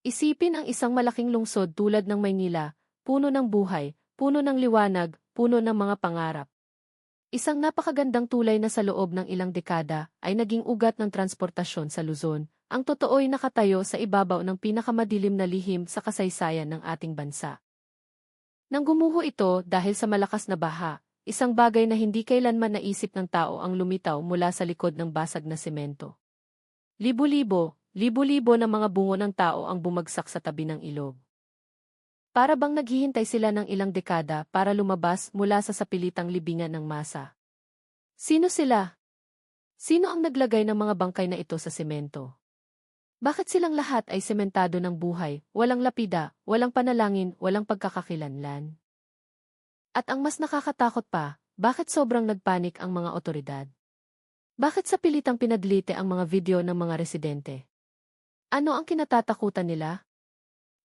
Isipin ang isang malaking lungsod tulad ng Maynila, puno ng buhay, puno ng liwanag, puno ng mga pangarap. Isang napakagandang tulay na sa loob ng ilang dekada ay naging ugat ng transportasyon sa Luzon, ang totoo'y nakatayo sa ibabaw ng pinakamadilim na lihim sa kasaysayan ng ating bansa. Nang gumuho ito dahil sa malakas na baha, isang bagay na hindi kailanman naisip ng tao ang lumitaw mula sa likod ng basag na semento. Libo-libo ng mga bungo ng tao ang bumagsak sa tabi ng ilog. Para bang naghihintay sila ng ilang dekada para lumabas mula sa sapilitang libingan ng masa. Sino sila? Sino ang naglagay ng mga bangkay na ito sa semento? Bakit silang lahat ay sementado ng buhay, walang lapida, walang panalangin, walang pagkakakilanlan? At ang mas nakakatakot pa, bakit sobrang nagpanik ang mga otoridad? Bakit sa pilitang pinadlite ang mga video ng mga residente? Ano ang kinatatakutan nila?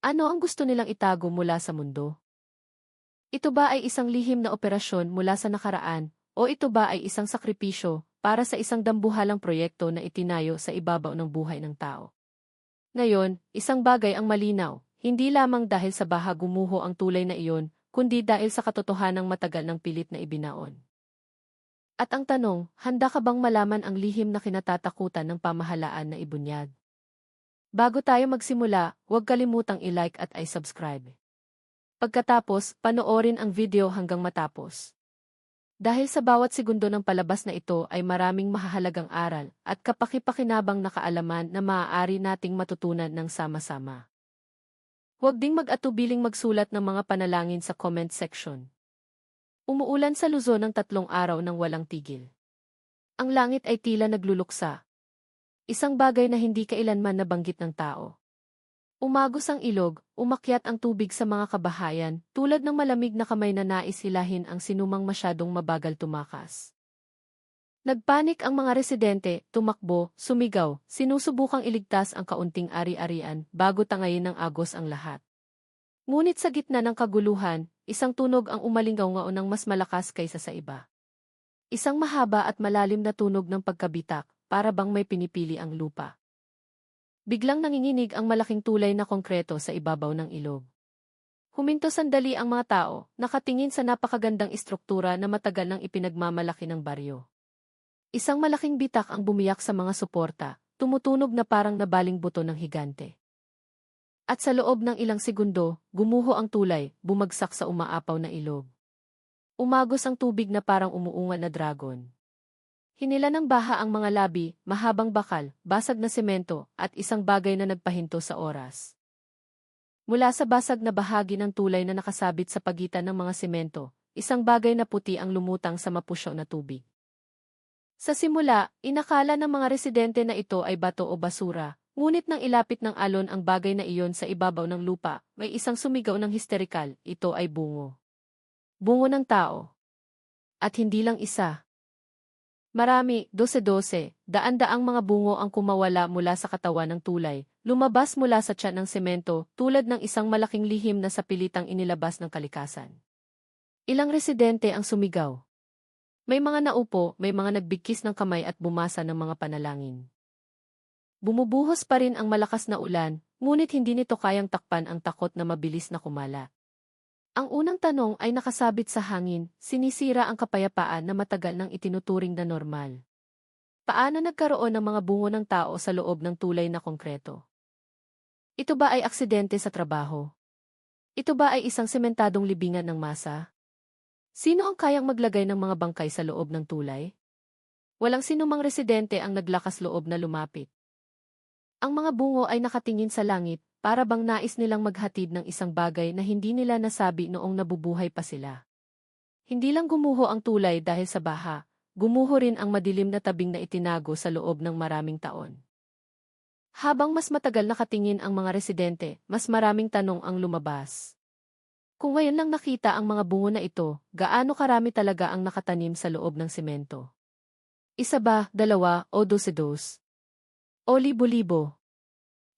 Ano ang gusto nilang itago mula sa mundo? Ito ba ay isang lihim na operasyon mula sa nakaraan, o ito ba ay isang sakripisyo para sa isang dambuhalang proyekto na itinayo sa ibabaw ng buhay ng tao? Ngayon, isang bagay ang malinaw, hindi lamang dahil sa baha gumuho ang tulay na iyon, kundi dahil sa katotohanang matagal ng pilit na ibinaon. At ang tanong, handa ka bang malaman ang lihim na kinatatakutan ng pamahalaan na ibunyag? Bago tayo magsimula, huwag kalimutang i-like at i-subscribe. Pagkatapos, panoorin ang video hanggang matapos. Dahil sa bawat segundo ng palabas na ito ay maraming mahahalagang aral at kapaki-pakinabang na kaalaman na maaari nating matutunan ng sama-sama. Huwag ding mag-atubiling magsulat ng mga panalangin sa comment section. Umuulan sa Luzon ng 3 araw ng walang tigil. Ang langit ay tila nagluluksa. Isang bagay na hindi kailanman nabanggit ng tao. Umagos ang ilog, umakyat ang tubig sa mga kabahayan, tulad ng malamig na kamay na nais hilahin ang sinumang masyadong mabagal tumakas. Nagpanik ang mga residente, tumakbo, sumigaw, sinusubukang iligtas ang kaunting ari-arian bago tangayin ng agos ang lahat. Ngunit sa gitna ng kaguluhan, isang tunog ang umalingaw-ngao ng mas malakas kaysa sa iba. Isang mahaba at malalim na tunog ng pagkabitak, para bang may pinipili ang lupa. Biglang nanginginig ang malaking tulay na konkreto sa ibabaw ng ilog. Huminto sandali ang mga tao, nakatingin sa napakagandang istruktura na matagal nang ipinagmamalaki ng baryo. Isang malaking bitak ang bumiyak sa mga suporta, tumutunog na parang nabaling buto ng higante. At sa loob ng ilang segundo, gumuho ang tulay, bumagsak sa umaapaw na ilog. Umagos ang tubig na parang umuungal na dragon. Hinila ng baha ang mga labi, mahabang bakal, basag na semento, at isang bagay na nagpahinto sa oras. Mula sa basag na bahagi ng tulay na nakasabit sa pagitan ng mga semento, isang bagay na puti ang lumutang sa mapusyaw na tubig. Sa simula, inakala ng mga residente na ito ay bato o basura, ngunit nang ilapit ng alon ang bagay na iyon sa ibabaw ng lupa, may isang sumigaw ng histerikal, ito ay bungo. Bungo ng tao. At hindi lang isa. Marami, 12, daan-daang mga bungo ang kumawala mula sa katawan ng tulay, lumabas mula sa tiyan ng semento, tulad ng isang malaking lihim na sa pilitang inilabas ng kalikasan. Ilang residente ang sumigaw. May mga naupo, may mga nagbigkis ng kamay at bumasa ng mga panalangin. Bumubuhos pa rin ang malakas na ulan, ngunit hindi nito kayang takpan ang takot na mabilis na kumala. Ang unang tanong ay nakasabit sa hangin, sinisira ang kapayapaan na matagal nang itinuturing na normal. Paano nagkaroon ng mga bungo ng tao sa loob ng tulay na konkreto? Ito ba ay aksidente sa trabaho? Ito ba ay isang sementadong libingan ng masa? Sino ang kayang maglagay ng mga bangkay sa loob ng tulay? Walang sinumang residente ang naglakas loob na lumapit. Ang mga bungo ay nakatingin sa langit, para bang nais nilang maghatid ng isang bagay na hindi nila nasabi noong nabubuhay pa sila. Hindi lang gumuho ang tulay dahil sa baha, gumuho rin ang madilim na tabing na itinago sa loob ng maraming taon. Habang mas matagal nakatingin ang mga residente, mas maraming tanong ang lumabas. Kung ngayon lang nakita ang mga bungo na ito, gaano karami talaga ang nakatanim sa loob ng semento? Isa ba, 2, o 12? O libo-libo?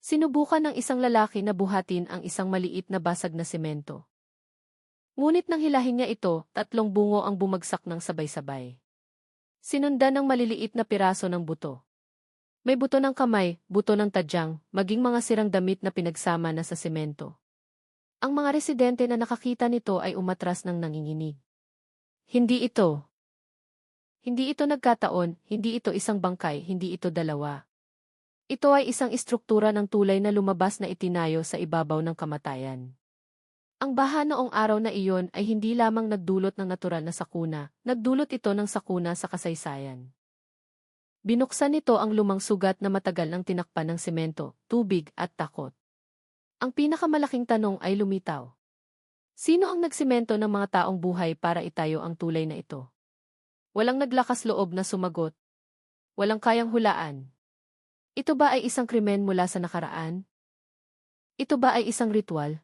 Sinubukan ng isang lalaki na buhatin ang isang maliit na basag na semento. Ngunit nang hilahin niya ito, 3 bungo ang bumagsak ng sabay-sabay. Sinundan ng maliliit na piraso ng buto. May buto ng kamay, buto ng tadyang, maging mga sirang damit na pinagsama na sa semento. Ang mga residente na nakakita nito ay umatras ng nanginginig. Hindi ito. Hindi ito nagkataon, hindi ito isang bangkay, hindi ito dalawa. Ito ay isang istruktura ng tulay na lumabas na itinayo sa ibabaw ng kamatayan. Ang baha noong araw na iyon ay hindi lamang nagdulot ng natural na sakuna, nagdulot ito ng sakuna sa kasaysayan. Binuksan nito ang lumang sugat na matagal nang tinakpan ng semento, tubig at takot. Ang pinakamalaking tanong ay lumitaw. Sino ang nagsemento ng mga taong buhay para itayo ang tulay na ito? Walang naglakas loob na sumagot. Walang kayang hulaan. Ito ba ay isang krimen mula sa nakaraan? Ito ba ay isang ritual?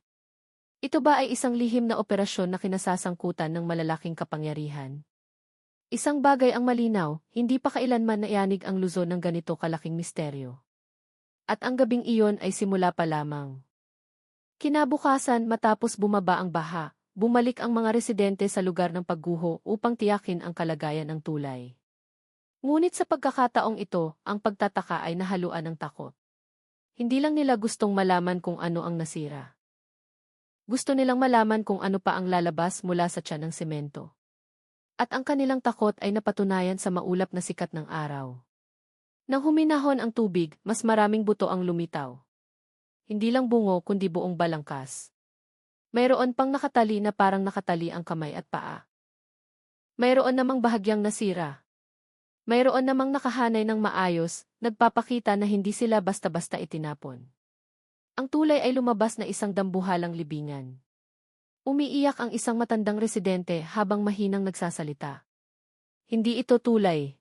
Ito ba ay isang lihim na operasyon na kinasasangkutan ng malalaking kapangyarihan? Isang bagay ang malinaw, hindi pa kailanman naiyanig ang Luzon ng ganito kalaking misteryo. At ang gabing iyon ay simula pa lamang. Kinabukasan matapos bumaba ang baha, bumalik ang mga residente sa lugar ng pagguho upang tiyakin ang kalagayan ng tulay. Ngunit sa pagkakataong ito, ang pagtataka ay nahaluan ng takot. Hindi lang nila gustong malaman kung ano ang nasira. Gusto nilang malaman kung ano pa ang lalabas mula sa tiyan ng semento. At ang kanilang takot ay napatunayan sa maulap na sikat ng araw. Nang huminahon ang tubig, mas maraming buto ang lumitaw. Hindi lang bungo kundi buong balangkas. Mayroon pang nakatali na parang nakatali ang kamay at paa. Mayroon namang bahagyang nasira. Mayroon namang nakahanay ng maayos, nagpapakita na hindi sila basta-basta itinapon. Ang tulay ay lumabas na isang dambuhalang libingan. Umiiyak ang isang matandang residente habang mahinang nagsasalita. Hindi ito tulay.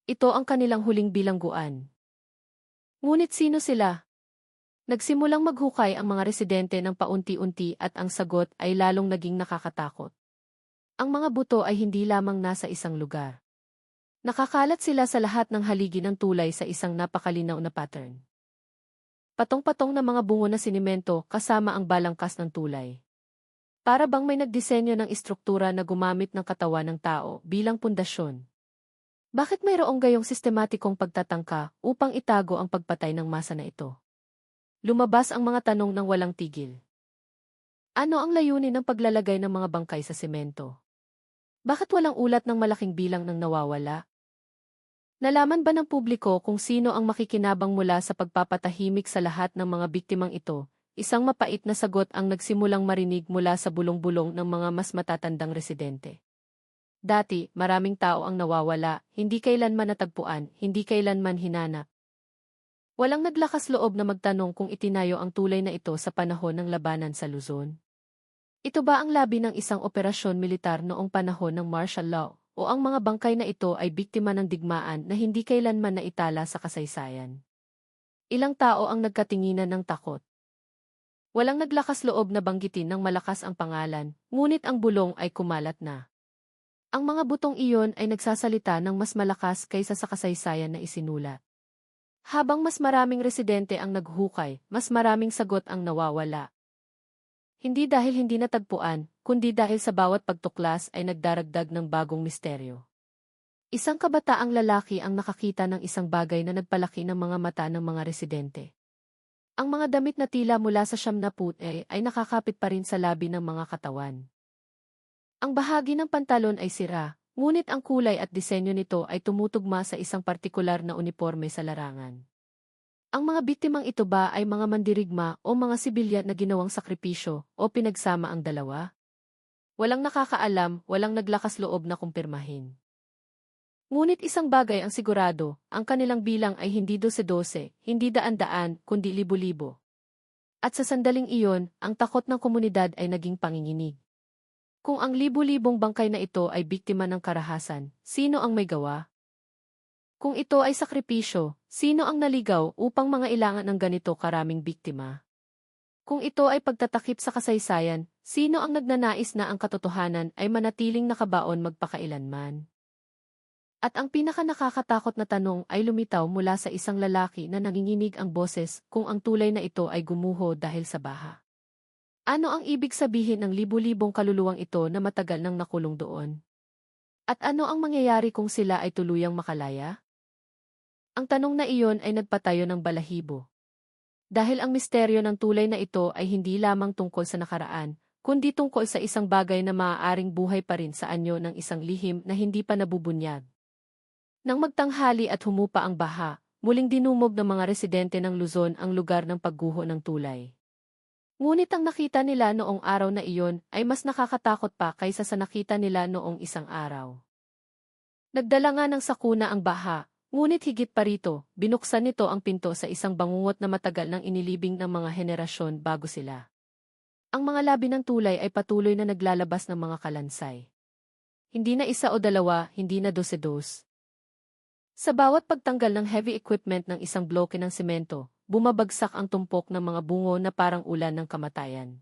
Ito ang kanilang huling bilangguan. Ngunit sino sila? Nagsimulang maghukay ang mga residente ng paunti-unti at ang sagot ay lalong naging nakakatakot. Ang mga buto ay hindi lamang nasa isang lugar. Nakakalat sila sa lahat ng haligi ng tulay sa isang napakalinaw na pattern. Patong-patong na mga bungo na sinimento kasama ang balangkas ng tulay. Para bang may nagdisenyo ng istruktura na gumamit ng katawan ng tao bilang pundasyon. Bakit mayroong gayong sistematikong pagtatangka upang itago ang pagpatay ng masa na ito? Lumabas ang mga tanong ng walang tigil. Ano ang layunin ng paglalagay ng mga bangkay sa semento? Bakit walang ulat ng malaking bilang ng nawawala? Nalaman ba ng publiko kung sino ang makikinabang mula sa pagpapatahimik sa lahat ng mga biktimang ito? Isang mapait na sagot ang nagsimulang marinig mula sa bulong-bulong ng mga mas matatandang residente. Dati, maraming tao ang nawawala, hindi kailanman natagpuan, hindi kailanman hinanap. Walang naglakas loob na magtanong kung itinayo ang tulay na ito sa panahon ng labanan sa Luzon. Ito ba ang labi ng isang operasyon militar noong panahon ng martial law, o ang mga bangkay na ito ay biktima ng digmaan na hindi kailanman naitala sa kasaysayan? Ilang tao ang nagkatinginan ng takot. Walang naglakas loob na banggitin ng malakas ang pangalan, ngunit ang bulong ay kumalat na. Ang mga butong iyon ay nagsasalita ng mas malakas kaysa sa kasaysayan na isinulat. Habang mas maraming residente ang naghukay, mas maraming sagot ang nawawala. Hindi dahil hindi natagpuan, kundi dahil sa bawat pagtuklas ay nagdaragdag ng bagong misteryo. Isang kabataang lalaki ang nakakita ng isang bagay na nagpalaki ng mga mata ng mga residente. Ang mga damit na tila mula sa siyam na puti ay nakakapit pa rin sa labi ng mga katawan. Ang bahagi ng pantalon ay sira, ngunit ang kulay at disenyo nito ay tumutugma sa isang partikular na uniforme sa larangan. Ang mga biktimang ito ba ay mga mandirigma o mga sibilyan na ginawang sakripisyo o pinagsama ang dalawa? Walang nakakaalam, walang naglakas loob na kumpirmahin. Ngunit isang bagay ang sigurado, ang kanilang bilang ay hindi 12-12, hindi daan-daan, kundi libo-libo. At sa sandaling iyon, ang takot ng komunidad ay naging panginginig. Kung ang libo-libong bangkay na ito ay biktima ng karahasan, sino ang may gawa? Kung ito ay sakripisyo, sino ang naligaw upang mangailangan ng ganito karaming biktima? Kung ito ay pagtatakip sa kasaysayan, sino ang nagnanais na ang katotohanan ay manatiling nakabaon magpakailanman? At ang pinaka-nakakatakot na tanong ay lumitaw mula sa isang lalaki na nanginginig ang boses kung ang tulay na ito ay gumuho dahil sa baha. Ano ang ibig sabihin ng libu-libong kaluluwang ito na matagal nang nakulong doon? At ano ang mangyayari kung sila ay tuluyang makalaya? Ang tanong na iyon ay nagpatayo ng balahibo. Dahil ang misteryo ng tulay na ito ay hindi lamang tungkol sa nakaraan, kundi tungkol sa isang bagay na maaaring buhay pa rin sa anyo ng isang lihim na hindi pa nabubunyag. Nang magtanghali at humupa ang baha, muling dinumog ng mga residente ng Luzon ang lugar ng pagguho ng tulay. Ngunit ang nakita nila noong araw na iyon ay mas nakakatakot pa kaysa sa nakita nila noong isang araw. Nagdala nga ng sakuna ang baha, ngunit higit pa rito, binuksan nito ang pinto sa isang bangungot na matagal nang inilibing ng mga henerasyon bago sila. Ang mga labi ng tulay ay patuloy na naglalabas ng mga kalansay. Hindi na isa o dalawa, hindi na dose-dos. Sa bawat pagtanggal ng heavy equipment ng isang bloke ng semento, bumabagsak ang tumpok ng mga bungo na parang ulan ng kamatayan.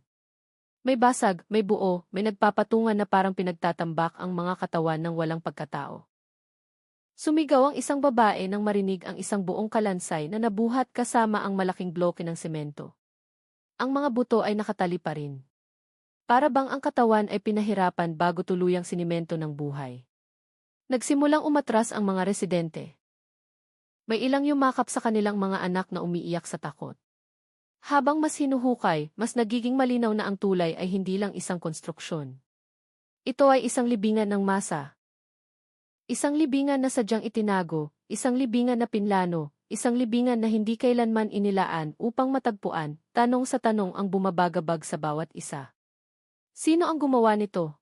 May basag, may buo, may nagpapatungan na parang pinagtatambak ang mga katawan ng walang pagkatao. Sumigaw ang isang babae nang marinig ang isang buong kalansay na nabuhat kasama ang malaking bloke ng semento. Ang mga buto ay nakatali pa rin. Para bang ang katawan ay pinahirapan bago tuluyang sinimento ng buhay. Nagsimulang umatras ang mga residente. May ilang yumakap sa kanilang mga anak na umiiyak sa takot. Habang mas hinuhukay, mas nagiging malinaw na ang tulay ay hindi lang isang konstruksyon. Ito ay isang libingan ng masa. Isang libingan na sadyang itinago, isang libingan na pinlano, isang libingan na hindi kailanman inilaan upang matagpuan, tanong sa tanong ang bumabagabag sa bawat isa. Sino ang gumawa nito?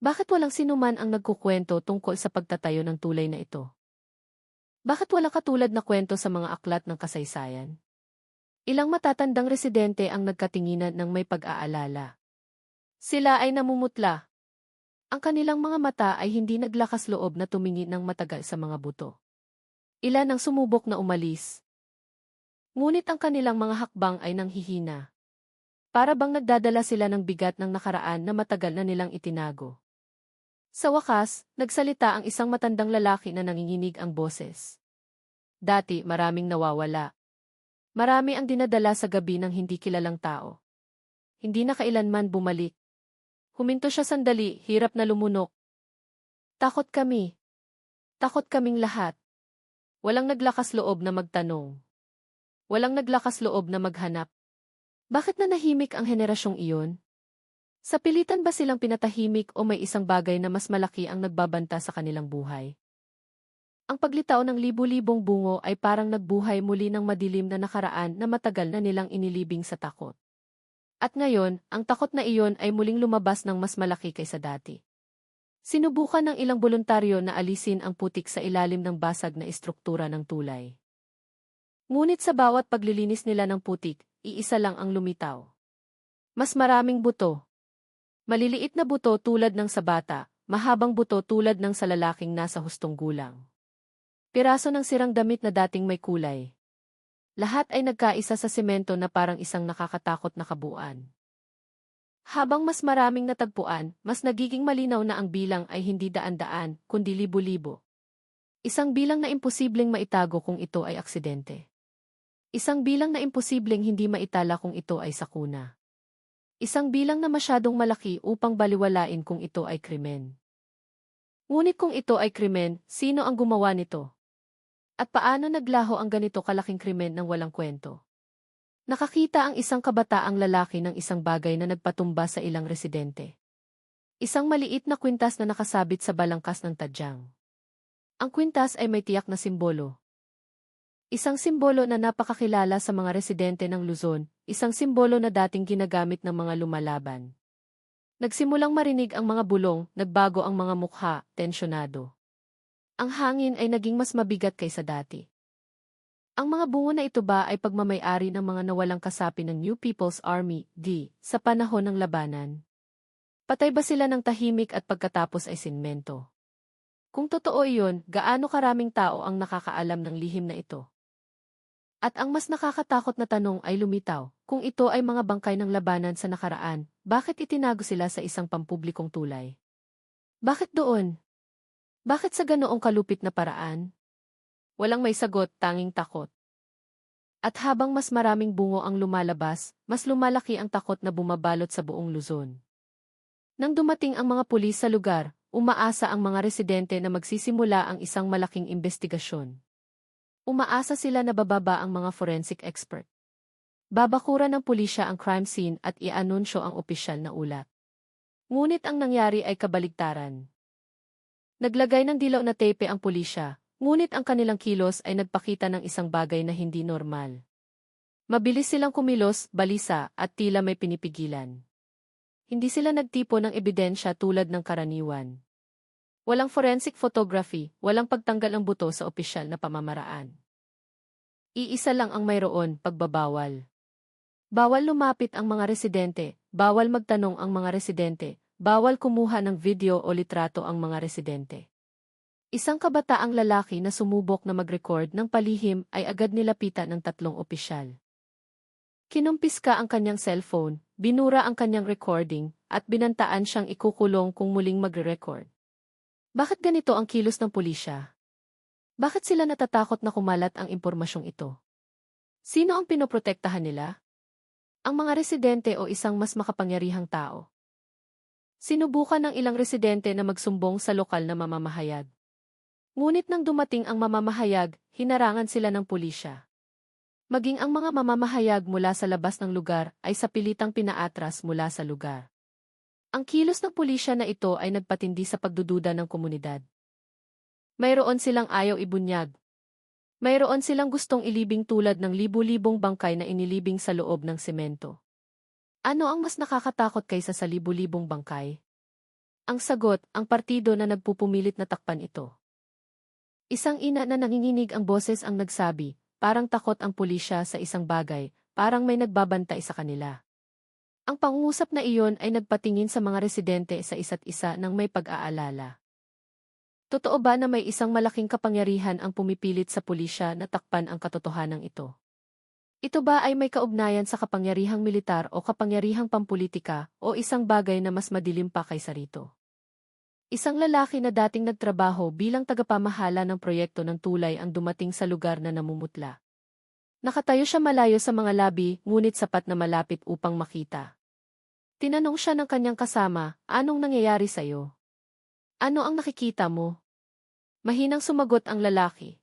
Bakit walang sinuman ang nagkukwento tungkol sa pagtatayo ng tulay na ito? Bakit walang katulad na kwento sa mga aklat ng kasaysayan? Ilang matatandang residente ang nagkatinginan ng may pag-aalala. Sila ay namumutla. Ang kanilang mga mata ay hindi naglakas loob na tumingin ng matagal sa mga buto. Ilan ang sumubok na umalis. Ngunit ang kanilang mga hakbang ay nanghihina. Para bang nagdadala sila ng bigat ng nakaraan na matagal na nilang itinago. Sa wakas, nagsalita ang isang matandang lalaki na nanginginig ang boses. Dati maraming nawawala. Marami ang dinadala sa gabi ng hindi kilalang tao. Hindi na kailanman bumalik. Huminto siya sandali, hirap na lumunok. Takot kami. Takot kaming lahat. Walang naglakas loob na magtanong. Walang naglakas loob na maghanap. Bakit nanahimik ang henerasyong iyon? Sa pilitan ba silang pinatahimik o may isang bagay na mas malaki ang nagbabanta sa kanilang buhay? Ang paglitaw ng libu-libong bungo ay parang nagbuhay muli ng madilim na nakaraan na matagal na nilang inilibing sa takot. At ngayon, ang takot na iyon ay muling lumabas ng mas malaki kaysa dati. Sinubukan ng ilang voluntaryo na alisin ang putik sa ilalim ng basag na istruktura ng tulay. Ngunit sa bawat paglilinis nila ng putik, iisa lang ang lumitaw. Mas maraming buto. Maliliit na buto tulad ng sa bata, mahabang buto tulad ng sa lalaking nasa hustong gulang. Piraso ng sirang damit na dating may kulay. Lahat ay nagkaisa sa semento na parang isang nakakatakot na kabuuan. Habang mas maraming natagpuan, mas nagiging malinaw na ang bilang ay hindi daan-daan, kundi libo-libo. Isang bilang na imposibleng maitago kung ito ay aksidente. Isang bilang na imposibleng hindi maitala kung ito ay sakuna. Isang bilang na masyadong malaki upang baliwalain kung ito ay krimen. Ngunit kung ito ay krimen, sino ang gumawa nito? At paano naglaho ang ganito kalaking krimen ng walang kwento? Nakakita ang isang kabataang lalaki ng isang bagay na nagpatumba sa ilang residente. Isang maliit na kwintas na nakasabit sa balangkas ng tadyang. Ang kwintas ay may tiyak na simbolo. Isang simbolo na napakakilala sa mga residente ng Luzon, isang simbolo na dating ginagamit ng mga lumalaban. Nagsimulang marinig ang mga bulong, nagbago ang mga mukha, tensyonado. Ang hangin ay naging mas mabigat kaysa dati. Ang mga bungo na ito ba ay pagmamay-ari ng mga nawalang kasapi ng New People's Army, D, sa panahon ng labanan? Patay ba sila ng tahimik at pagkatapos ay sinmento? Kung totoo iyon, gaano karaming tao ang nakakaalam ng lihim na ito? At ang mas nakakatakot na tanong ay lumitaw, kung ito ay mga bangkay ng labanan sa nakaraan, bakit itinago sila sa isang pampublikong tulay? Bakit doon? Bakit sa ganoong kalupit na paraan? Walang may sagot, tanging takot. At habang mas maraming bungo ang lumalabas, mas lumalaki ang takot na bumabalot sa buong Luzon. Nang dumating ang mga pulis sa lugar, umaasa ang mga residente na magsisimula ang isang malaking investigasyon. Umaasa sila na bababa ang mga forensic expert. Babakuran ng pulisya ang crime scene at i-anunsyo ang opisyal na ulat. Ngunit ang nangyari ay kabaligtaran. Naglagay ng dilaw na tape ang pulisya, ngunit ang kanilang kilos ay nagpakita ng isang bagay na hindi normal. Mabilis silang kumilos, balisa, at tila may pinipigilan. Hindi sila nagtipo ng ebidensya tulad ng karaniwan. Walang forensic photography, walang pagtanggal ng buto sa opisyal na pamamaraan. Iisa lang ang mayroon, pagbabawal. Bawal lumapit ang mga residente, bawal magtanong ang mga residente, bawal kumuha ng video o litrato ang mga residente. Isang kabataang lalaki na sumubok na mag-record ng palihim ay agad nilapitan ng 3 opisyal. Kinumpiska ang kanyang cellphone, binura ang kanyang recording, at binantaan siyang ikukulong kung muling magre-record. Bakit ganito ang kilos ng pulisya? Bakit sila natatakot na kumalat ang impormasyong ito? Sino ang pinoprotektahan nila? Ang mga residente o isang mas makapangyarihang tao? Sinubukan ng ilang residente na magsumbong sa lokal na mamamahayag. Ngunit nang dumating ang mamamahayag, hinarangan sila ng pulisya. Maging ang mga mamamahayag mula sa labas ng lugar ay sapilitang pinaatras mula sa lugar. Ang kilos ng pulisya na ito ay nagpatindi sa pagdududa ng komunidad. Mayroon silang ayaw ibunyag. Mayroon silang gustong ilibing tulad ng libu-libong bangkay na inilibing sa loob ng semento. Ano ang mas nakakatakot kaysa sa libu-libong bangkay? Ang sagot, ang partido na nagpupumilit na takpan ito. Isang ina na nanginginig ang boses ang nagsabi, parang takot ang pulisya sa isang bagay, parang may nagbabantay sa kanila. Ang pangungusap na iyon ay nagpatingin sa mga residente sa isa't isa nang may pag-aalala. Totoo ba na may isang malaking kapangyarihan ang pumipilit sa pulisya na takpan ang katotohanan ito? Ito ba ay may kaugnayan sa kapangyarihang militar o kapangyarihang pampulitika o isang bagay na mas madilim pa kaysa rito? Isang lalaki na dating nagtrabaho bilang tagapamahala ng proyekto ng tulay ang dumating sa lugar na namumutla. Nakatayo siya malayo sa mga labi, ngunit sapat na malapit upang makita. Tinanong siya ng kanyang kasama, anong nangyayari sa'yo? Ano ang nakikita mo? Mahinang sumagot ang lalaki.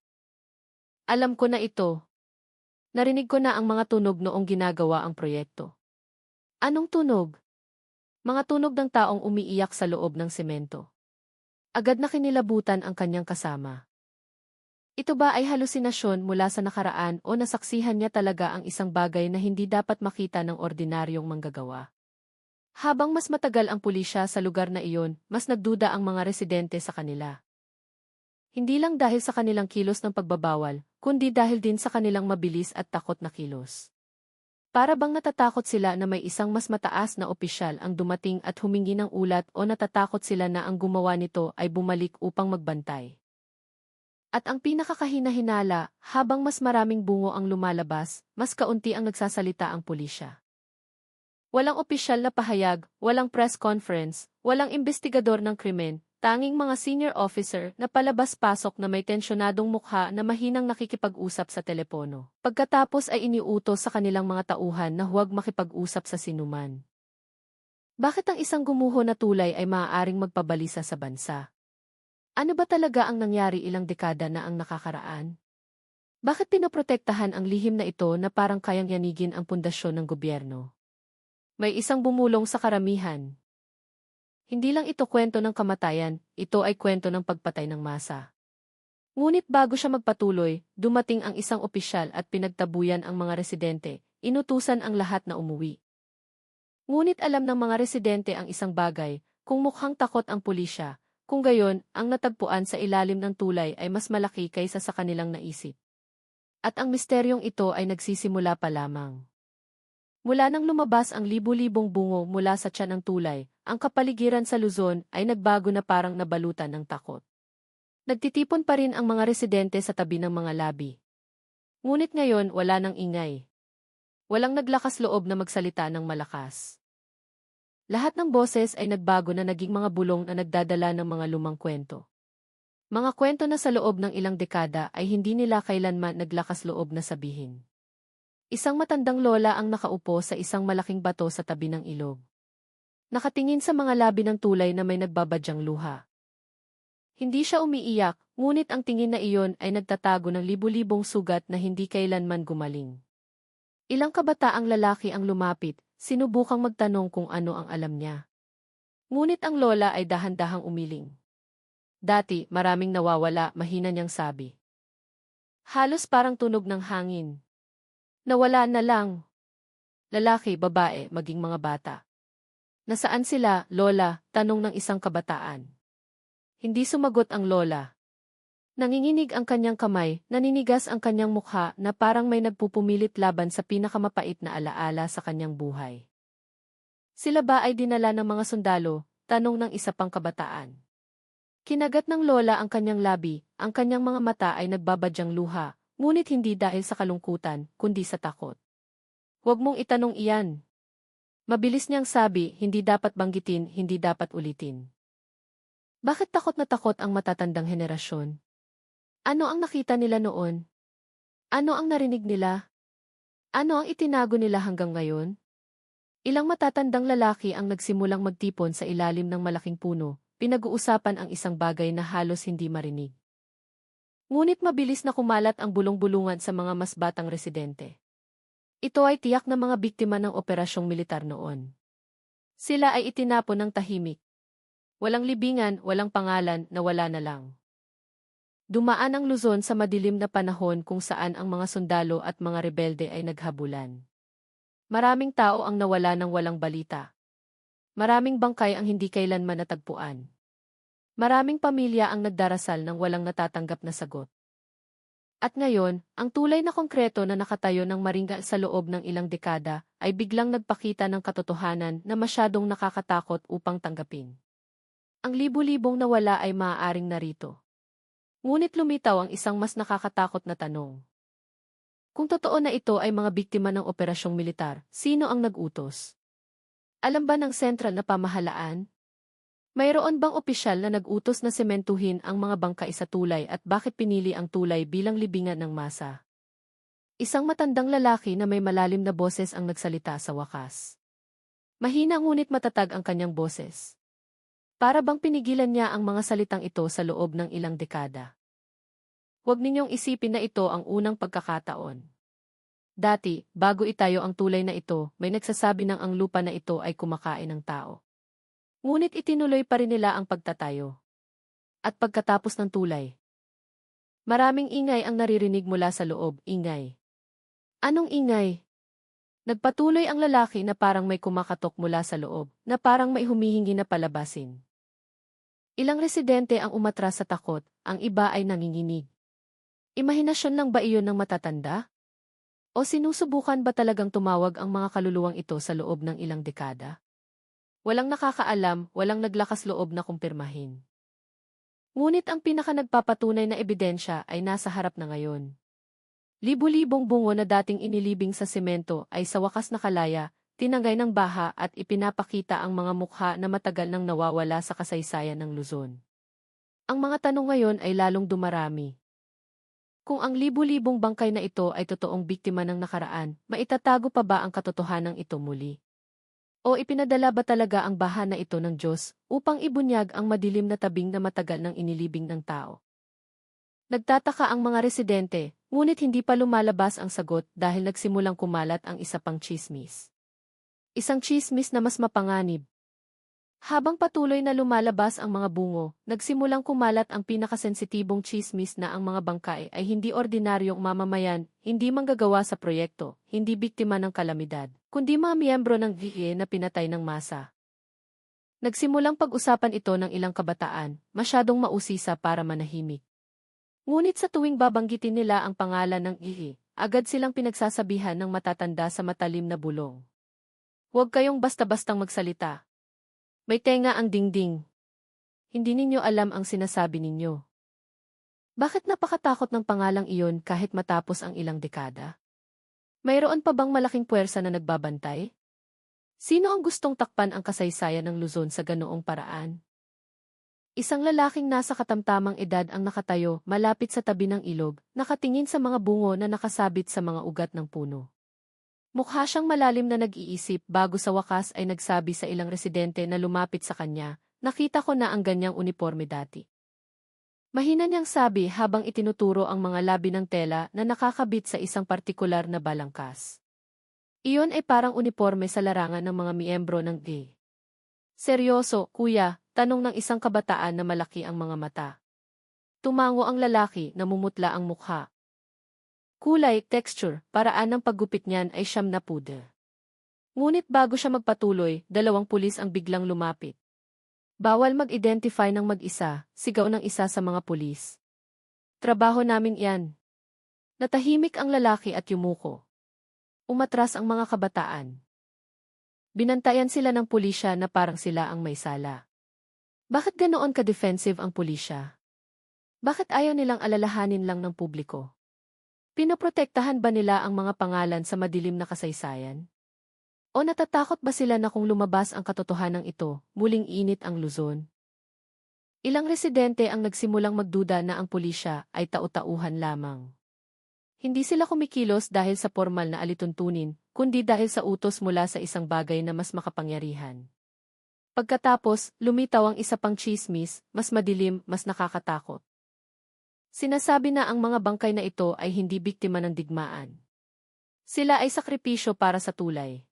Alam ko na ito. Narinig ko na ang mga tunog noong ginagawa ang proyekto. Anong tunog? Mga tunog ng taong umiiyak sa loob ng semento. Agad na kinilabutan ang kanyang kasama. Ito ba ay halusinasyon mula sa nakaraan o nasaksihan niya talaga ang isang bagay na hindi dapat makita ng ordinaryong manggagawa? Habang mas matagal ang pulisya sa lugar na iyon, mas nagduda ang mga residente sa kanila. Hindi lang dahil sa kanilang kilos ng pagbabawal, kundi dahil din sa kanilang mabilis at takot na kilos. Para bang natatakot sila na may isang mas mataas na opisyal ang dumating at humingi ng ulat o natatakot sila na ang gumawa nito ay bumalik upang magbantay. At ang pinakakahina-hinala, habang mas maraming bungo ang lumalabas, mas kaunti ang nagsasalita ang pulisya. Walang opisyal na pahayag, walang press conference, walang investigador ng krimen, tanging mga senior officer na palabas-pasok na may tensyonadong mukha na mahinang nakikipag-usap sa telepono. Pagkatapos ay iniutos sa kanilang mga tauhan na huwag makipag-usap sa sinuman. Bakit ang isang gumuho na tulay ay maaaring magpabalisa sa bansa? Ano ba talaga ang nangyari ilang dekada na ang nakakaraan? Bakit pinoprotektahan ang lihim na ito na parang kayang yanigin ang pundasyon ng gobyerno? May isang bumulong sa karamihan. Hindi lang ito kwento ng kamatayan, ito ay kwento ng pagpatay ng masa. Ngunit bago siya magpatuloy, dumating ang isang opisyal at pinagtabuyan ang mga residente, inutusan ang lahat na umuwi. Ngunit alam ng mga residente ang isang bagay, kung mukhang takot ang pulisya, kung gayon, ang natagpuan sa ilalim ng tulay ay mas malaki kaysa sa kanilang naisip. At ang misteryong ito ay nagsisimula pa lamang. Mula nang lumabas ang libu-libong bungo mula sa tiyan ng tulay, ang kapaligiran sa Luzon ay nagbago na parang nabalutan ng takot. Nagtitipon pa rin ang mga residente sa tabi ng mga labi. Ngunit ngayon wala nang ingay. Walang naglakas loob na magsalita ng malakas. Lahat ng boses ay nagbago na naging mga bulong na nagdadala ng mga lumang kwento. Mga kwento na sa loob ng ilang dekada ay hindi nila kailanman naglakas loob na sabihin. Isang matandang lola ang nakaupo sa isang malaking bato sa tabi ng ilog. Nakatingin sa mga labi ng tulay na may nagbabadyang luha. Hindi siya umiiyak, ngunit ang tingin na iyon ay nagtatago ng libu-libong sugat na hindi kailanman gumaling. Ilang kabataang lalaki ang lumapit, sinubukang magtanong kung ano ang alam niya. Ngunit ang lola ay dahan-dahang umiling. Dati, maraming nawawala, mahina niyang sabi. Halos parang tunog ng hangin. Nawala na lang. Lalaki, babae, maging mga bata. Nasaan sila, lola? Tanong ng isang kabataan. Hindi sumagot ang lola. Nanginginig ang kanyang kamay, naninigas ang kanyang mukha na parang may nagpupumilit laban sa pinakamapait na alaala sa kanyang buhay. Sila ba ay dinala ng mga sundalo? Tanong ng isa pang kabataan. Kinagat ng lola ang kanyang labi, ang kanyang mga mata ay nagbabadyang luha, ngunit hindi dahil sa kalungkutan, kundi sa takot. Huwag mong itanong iyan. Mabilis niyang sabi, hindi dapat banggitin, hindi dapat ulitin. Bakit takot na takot ang matatandang henerasyon? Ano ang nakita nila noon? Ano ang narinig nila? Ano ang itinago nila hanggang ngayon? Ilang matatandang lalaki ang nagsimulang magtipon sa ilalim ng malaking puno, pinag-uusapan ang isang bagay na halos hindi marinig. Ngunit mabilis na kumalat ang bulong-bulungan sa mga mas batang residente. Ito ay tiyak na mga biktima ng operasyong militar noon. Sila ay itinapon ng tahimik. Walang libingan, walang pangalan, nawala na lang. Dumaan ang Luzon sa madilim na panahon kung saan ang mga sundalo at mga rebelde ay naghabulan. Maraming tao ang nawala ng walang balita. Maraming bangkay ang hindi kailanman natagpuan. Maraming pamilya ang nagdarasal ng walang natatanggap na sagot. At ngayon, ang tulay na konkreto na nakatayo ng maringga sa loob ng ilang dekada ay biglang nagpakita ng katotohanan na masyadong nakakatakot upang tanggapin. Ang libu-libong nawala ay maaaring narito. Ngunit lumitaw ang isang mas nakakatakot na tanong. Kung totoo na ito ay mga biktima ng operasyong militar, sino ang nag-utos? Alam ba ng sentral na pamahalaan? Mayroon bang opisyal na nag-utos na sementuhin ang mga bangkay sa tulay at bakit pinili ang tulay bilang libingan ng masa? Isang matandang lalaki na may malalim na boses ang nagsalita sa wakas. Mahina ngunit matatag ang kanyang boses. Para bang pinigilan niya ang mga salitang ito sa loob ng ilang dekada. Huwag ninyong isipin na ito ang unang pagkakataon. Dati, bago itayo ang tulay na ito, may nagsasabi ng ang lupa na ito ay kumakain ng tao. Ngunit itinuloy pa rin nila ang pagtatayo. At pagkatapos ng tulay, maraming ingay ang naririnig mula sa loob, ingay. Anong ingay? Nagpatuloy ang lalaki na parang may kumakatok mula sa loob, na parang may humihingi na palabasin. Ilang residente ang umatras sa takot, ang iba ay nanginginig. Imahinasyon lang ba iyon ng matatanda? O sinusubukan ba talagang tumawag ang mga kaluluwang ito sa loob ng ilang dekada? Walang nakakaalam, walang naglakas loob na kumpirmahin. Ngunit ang pinaka-nagpapatunay na ebidensya ay nasa harap na ngayon. Libu-libong bungo na dating inilibing sa semento ay sa wakas nakalaya, tinangay ng baha at ipinapakita ang mga mukha na matagal nang nawawala sa kasaysayan ng Luzon. Ang mga tanong ngayon ay lalong dumarami. Kung ang libu-libong bangkay na ito ay totoong biktima ng nakaraan, maitatago pa ba ang katotohanan ito muli? O ipinadala ba talaga ang baha na ito ng Diyos upang ibunyag ang madilim na tabing na matagal nang inilibing ng tao? Nagtataka ang mga residente, ngunit hindi pa lumalabas ang sagot dahil nagsimulang kumalat ang isa pang tsismis. Isang tsismis na mas mapanganib. Habang patuloy na lumalabas ang mga bungo, nagsimulang kumalat ang pinakasensitibong tsismis na ang mga bangkay ay hindi ordinaryong mamamayan, hindi manggagawa sa proyekto, hindi biktima ng kalamidad, kundi mga miyembro ng DIE na pinatay ng masa. Nagsimulang pag-usapan ito ng ilang kabataan, masyadong mausisa para manahimik. Ngunit sa tuwing babanggitin nila ang pangalan ng DIE, agad silang pinagsasabihan ng matatanda sa matalim na bulong. Huwag kayong basta-bastang magsalita. May tenga ang dingding. Hindi ninyo alam ang sinasabi ninyo. Bakit napakatakot ng pangalang iyon kahit matapos ang ilang dekada? Mayroon pa bang malaking puwersa na nagbabantay? Sino ang gustong takpan ang kasaysayan ng Luzon sa ganoong paraan? Isang lalaking nasa katamtamang edad ang nakatayo malapit sa tabi ng ilog, nakatingin sa mga bungo na nakasabit sa mga ugat ng puno. Mukha siyang malalim na nag-iisip bago sa wakas ay nagsabi sa ilang residente na lumapit sa kanya, nakita ko na ang ganyang uniforme dati. Mahina niyang sabi habang itinuturo ang mga labi ng tela na nakakabit sa isang partikular na balangkas. Iyon ay parang uniforme sa larangan ng mga miyembro ng DA. Seryoso, kuya, tanong ng isang kabataan na malaki ang mga mata. Tumango ang lalaki, namumutla ang mukha. Kulay, texture, paraan ng paggupit niyan ay siyam na puder. Ngunit bago siya magpatuloy, dalawang pulis ang biglang lumapit. Bawal mag-identify ng mag-isa, sigaw ng isa sa mga pulis. Trabaho namin yan. Natahimik ang lalaki at yumuko. Umatras ang mga kabataan. Binantayan sila ng pulisya na parang sila ang may sala. Bakit ganoon ka-defensive ang pulisya? Bakit ayaw nilang alalahanin lang ng publiko? Pinoprotektahan ba nila ang mga pangalan sa madilim na kasaysayan? O natatakot ba sila na kung lumabas ang katotohanan ito, muling init ang Luzon? Ilang residente ang nagsimulang magduda na ang pulisya ay tau-tauhan lamang. Hindi sila kumikilos dahil sa formal na alituntunin, kundi dahil sa utos mula sa isang bagay na mas makapangyarihan. Pagkatapos, lumitaw ang isa pang tsismis, mas madilim, mas nakakatakot. Sinasabi na ang mga bangkay na ito ay hindi biktima ng digmaan. Sila ay sakripisyo para sa tulay.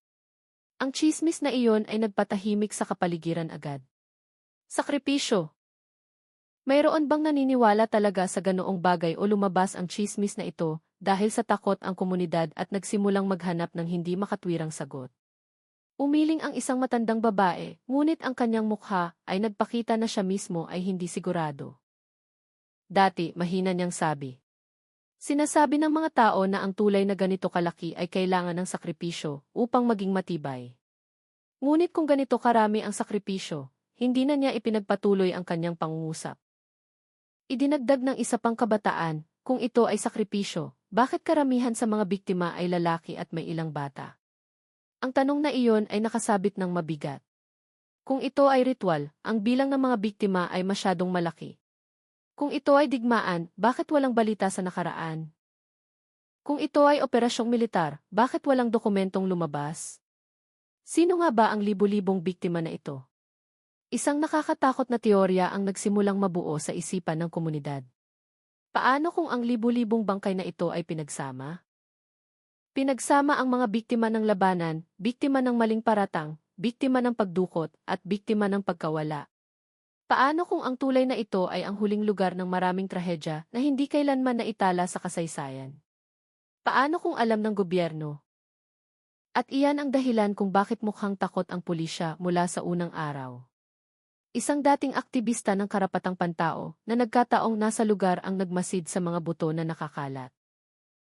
Ang tsismis na iyon ay nagpatahimik sa kapaligiran agad. Sakripisyo. Mayroon bang naniniwala talaga sa ganoong bagay o lumabas ang tsismis na ito dahil sa takot ang komunidad at nagsimulang maghanap ng hindi makatwirang sagot? Umiling ang isang matandang babae, ngunit ang kanyang mukha ay nagpakita na siya mismo ay hindi sigurado. Dati, mahina niyang sabi. Sinasabi ng mga tao na ang tulay na ganito kalaki ay kailangan ng sakripisyo upang maging matibay. Ngunit kung ganito karami ang sakripisyo, hindi na niya ipinagpatuloy ang kanyang pangungusap. Idinagdag ng isa pang kabataan, kung ito ay sakripisyo, bakit karamihan sa mga biktima ay lalaki at may ilang bata? Ang tanong na iyon ay nakasabit ng mabigat. Kung ito ay ritual, ang bilang ng mga biktima ay masyadong malaki. Kung ito ay digmaan, bakit walang balita sa nakaraan? Kung ito ay operasyong militar, bakit walang dokumentong lumabas? Sino nga ba ang libu-libong biktima na ito? Isang nakakatakot na teorya ang nagsimulang mabuo sa isipan ng komunidad. Paano kung ang libu-libong bangkay na ito ay pinagsama? Pinagsama ang mga biktima ng labanan, biktima ng maling paratang, biktima ng pagdukot, at biktima ng pagkawala. Paano kung ang tulay na ito ay ang huling lugar ng maraming trahedya na hindi kailanman naitala sa kasaysayan? Paano kung alam ng gobyerno? At iyan ang dahilan kung bakit mukhang takot ang pulisya mula sa unang araw. Isang dating aktivista ng karapatang pantao na nagkataong nasa lugar ang nagmasid sa mga buto na nakakalat.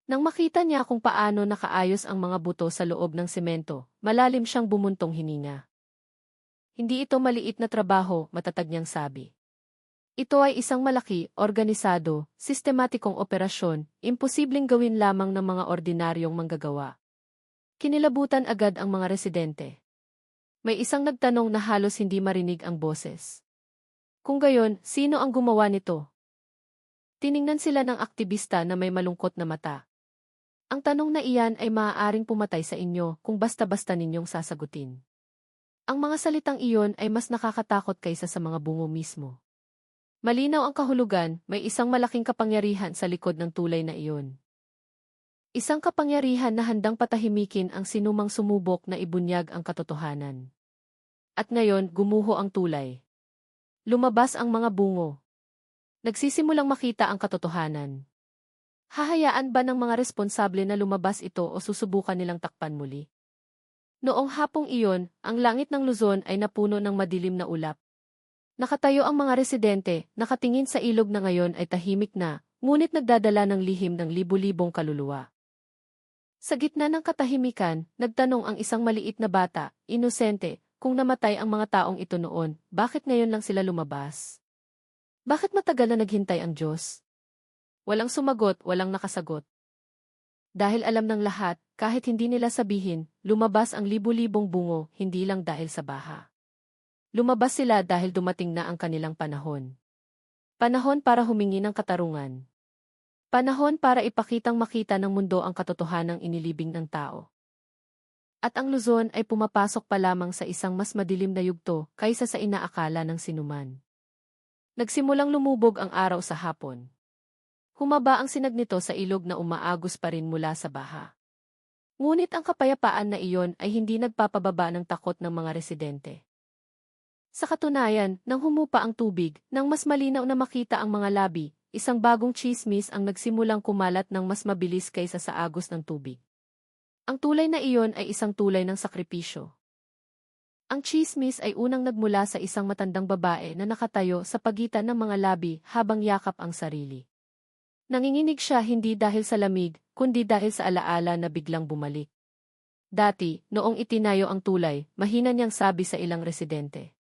Nang makita niya kung paano nakaayos ang mga buto sa loob ng semento, malalim siyang bumuntong hininga. Hindi ito maliit na trabaho, matatag niyang sabi. Ito ay isang malaki, organisado, sistematikong operasyon, imposibleng gawin lamang ng mga ordinaryong manggagawa. Kinilabutan agad ang mga residente. May isang nagtanong na halos hindi marinig ang boses. Kung gayon, sino ang gumawa nito? Tiningnan sila ng aktivista na may malungkot na mata. Ang tanong na iyan ay maaaring pumatay sa inyo kung basta-basta ninyong sasagutin. Ang mga salitang iyon ay mas nakakatakot kaysa sa mga bungo mismo. Malinaw ang kahulugan, may isang malaking kapangyarihan sa likod ng tulay na iyon. Isang kapangyarihan na handang patahimikin ang sinumang sumubok na ibunyag ang katotohanan. At ngayon, gumuho ang tulay. Lumabas ang mga bungo. Nagsisimulang makita ang katotohanan. Hahayaan ba ng mga responsable na lumabas ito o susubukan nilang takpan muli? Noong hapong iyon, ang langit ng Luzon ay napuno ng madilim na ulap. Nakatayo ang mga residente, nakatingin sa ilog na ngayon ay tahimik na, ngunit nagdadala ng lihim ng libu-libong kaluluwa. Sa gitna ng katahimikan, nagtanong ang isang maliit na bata, inosente, kung namatay ang mga taong ito noon, bakit ngayon lang sila lumabas? Bakit matagal na naghintay ang Diyos? Walang sumagot, walang nakasagot. Dahil alam ng lahat, kahit hindi nila sabihin, lumabas ang libu-libong bungo, hindi lang dahil sa baha. Lumabas sila dahil dumating na ang kanilang panahon. Panahon para humingi ng katarungan. Panahon para ipakitang makita ng mundo ang katotohanang inilibing ng tao. At ang Luzon ay pumapasok pa lamang sa isang mas madilim na yugto kaysa sa inaakala ng sinuman. Nagsimulang lumubog ang araw sa hapon. Humaba ang sinag nito sa ilog na umaagos pa rin mula sa baha. Ngunit ang kapayapaan na iyon ay hindi nagpapababa ng takot ng mga residente. Sa katunayan, nang humupa ang tubig, nang mas malinaw na makita ang mga labi, isang bagong tsismis ang nagsimulang kumalat ng mas mabilis kaysa sa agos ng tubig. Ang tulay na iyon ay isang tulay ng sakripisyo. Ang tsismis ay unang nagmula sa isang matandang babae na nakatayo sa pagitan ng mga labi habang yakap ang sarili. Nanginginig siya hindi dahil sa lamig, kundi dahil sa alaala na biglang bumalik. Dati, noong itinayo ang tulay, mahina niyang sabi sa ilang residente.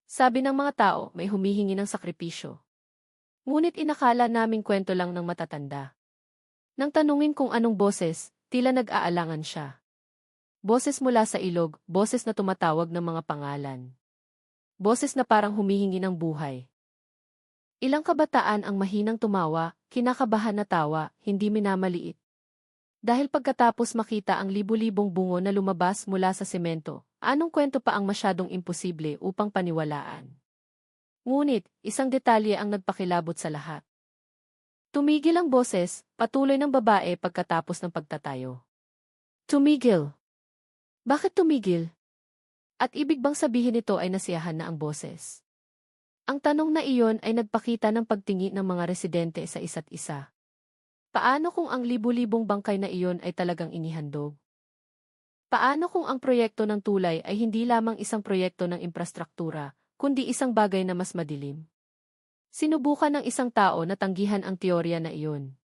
Sabi ng mga tao, may humihingi ng sakripisyo. Ngunit inakala naming kwento lang ng matatanda. Nang tanungin kung anong boses, tila nag-aalangan siya. Boses mula sa ilog, boses na tumatawag ng mga pangalan. Boses na parang humihingi ng buhay. Ilang kabataan ang mahinang tumawa, kinakabahan na tawa, hindi minamaliit. Dahil pagkatapos makita ang libu-libong bungo na lumabas mula sa semento, anong kwento pa ang masyadong imposible upang paniwalaan? Ngunit, isang detalye ang nagpakilabot sa lahat. Tumigil ang boses, patuloy ng babae pagkatapos ng pagtatayo. Tumigil. Bakit tumigil? At ibig bang sabihin nito ay nasiyahan na ang boses? Ang tanong na iyon ay nagpakita ng pagtingi ng mga residente sa isa't isa. Paano kung ang libu-libong bangkay na iyon ay talagang inihandog? Paano kung ang proyekto ng tulay ay hindi lamang isang proyekto ng infrastruktura, kundi isang bagay na mas madilim? Sinubukan ng isang tao na tanggihan ang teorya na iyon.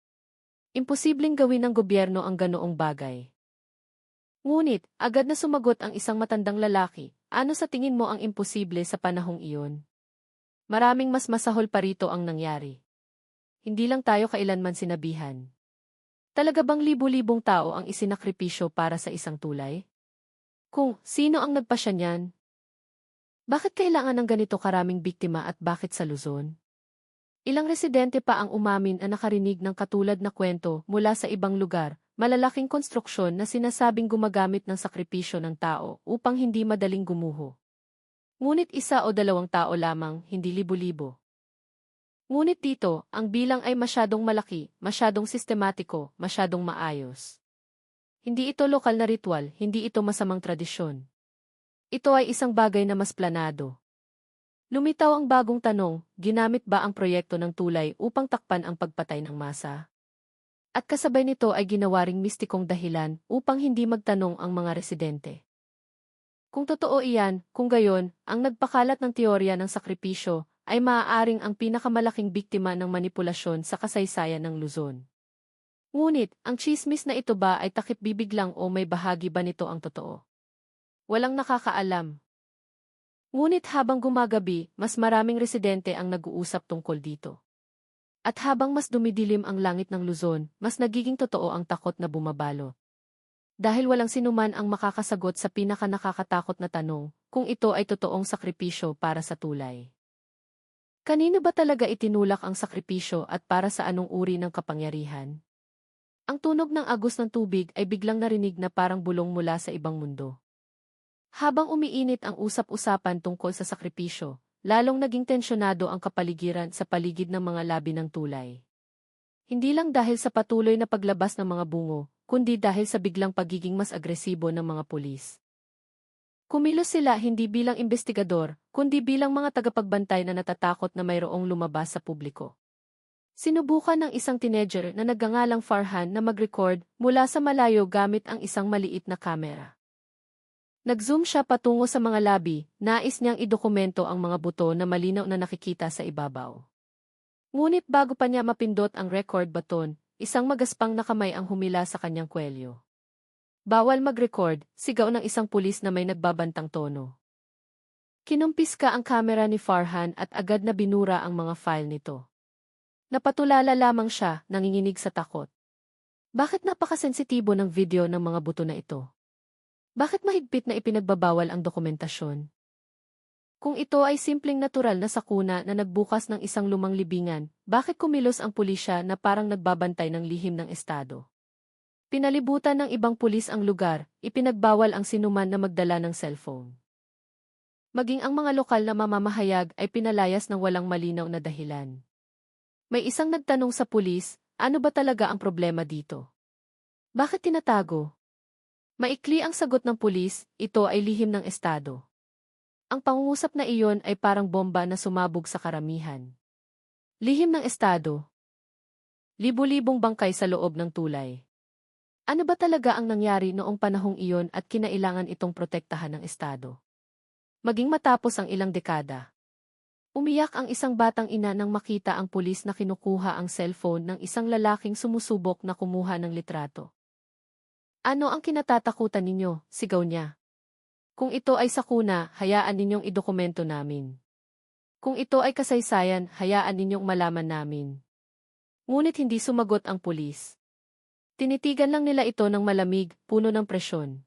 Imposibleng gawin ng gobyerno ang ganoong bagay. Ngunit, agad na sumagot ang isang matandang lalaki, ano sa tingin mo ang imposible sa panahong iyon? Maraming mas masahol pa rito ang nangyari. Hindi lang tayo kailanman sinabihan. Talaga bang libu-libong tao ang isinakripisyo para sa isang tulay? Kung sino ang nagpasya niyan? Bakit kailangan ng ganito karaming biktima at bakit sa Luzon? Ilang residente pa ang umamin na nakarinig ng katulad na kwento mula sa ibang lugar, malalaking konstruksyon na sinasabing gumagamit ng sakripisyo ng tao upang hindi madaling gumuho. Ngunit isa o dalawang tao lamang, hindi libo-libo. Ngunit dito, ang bilang ay masyadong malaki, masyadong sistematiko, masyadong maayos. Hindi ito lokal na ritual, hindi ito masamang tradisyon. Ito ay isang bagay na mas planado. Lumitaw ang bagong tanong, ginamit ba ang proyekto ng tulay upang takpan ang pagpatay ng masa? At kasabay nito ay ginawa ring mistikong dahilan upang hindi magtanong ang mga residente. Kung totoo iyan, kung gayon, ang nagpakalat ng teorya ng sakripisyo ay maaaring ang pinakamalaking biktima ng manipulasyon sa kasaysayan ng Luzon. Ngunit, ang tsismis na ito ba ay takip-bibig lang o may bahagi ba nito ang totoo? Walang nakakaalam. Ngunit habang gumagabi, mas maraming residente ang nag-uusap tungkol dito. At habang mas dumidilim ang langit ng Luzon, mas nagiging totoo ang takot na bumabalot. Dahil walang sinuman ang makakasagot sa pinaka-nakakatakot na tanong, kung ito ay totoong sakripisyo para sa tulay. Kanino ba talaga itinulak ang sakripisyo at para sa anong uri ng kapangyarihan? Ang tunog ng agos ng tubig ay biglang narinig na parang bulong mula sa ibang mundo. Habang umiinit ang usap-usapan tungkol sa sakripisyo, lalong naging tensyonado ang kapaligiran sa paligid ng mga labi ng tulay. Hindi lang dahil sa patuloy na paglabas ng mga bungo, kundi dahil sa biglang pagiging mas agresibo ng mga pulis. Kumilos sila hindi bilang investigador, kundi bilang mga tagapagbantay na natatakot na mayroong lumabas sa publiko. Sinubukan ng isang teenager na nagngangalang Farhan na mag-record mula sa malayo gamit ang isang maliit na kamera. Nag-zoom siya patungo sa mga labi, nais niyang idokumento ang mga buto na malinaw na nakikita sa ibabaw. Ngunit bago pa niya mapindot ang record button, isang magaspang na kamay ang humila sa kanyang kwelyo. Bawal mag-record, sigaw ng isang pulis na may nagbabantang tono. Kinumpiska ang kamera ni Farhan at agad na binura ang mga file nito. Napatulala lamang siya, nanginginig sa takot. Bakit napakasensitibo ng video ng mga buto na ito? Bakit mahigpit na ipinagbabawal ang dokumentasyon? Kung ito ay simpleng natural na sakuna na nagbukas ng isang lumang libingan, bakit kumilos ang pulisya na parang nagbabantay ng lihim ng estado? Pinalibutan ng ibang pulis ang lugar, ipinagbawal ang sinuman na magdala ng cellphone. Maging ang mga lokal na mamamahayag ay pinalayas ng walang malinaw na dahilan. May isang nagtanong sa pulis, ano ba talaga ang problema dito? Bakit tinatago? Maikli ang sagot ng pulis, ito ay lihim ng estado. Ang pangungusap na iyon ay parang bomba na sumabog sa karamihan. Lihim ng estado. Libu-libong bangkay sa loob ng tulay. Ano ba talaga ang nangyari noong panahong iyon at kinailangan itong protektahan ng estado? Maging matapos ang ilang dekada. Umiyak ang isang batang ina nang makita ang pulis na kinukuha ang cellphone ng isang lalaking sumusubok na kumuha ng litrato. Ano ang kinatatakutan ninyo? Sigaw niya. Kung ito ay sakuna, hayaan ninyong idokumento namin. Kung ito ay kasaysayan, hayaan ninyong malaman namin. Ngunit hindi sumagot ang pulis. Tinitigan lang nila ito ng malamig, puno ng presyon.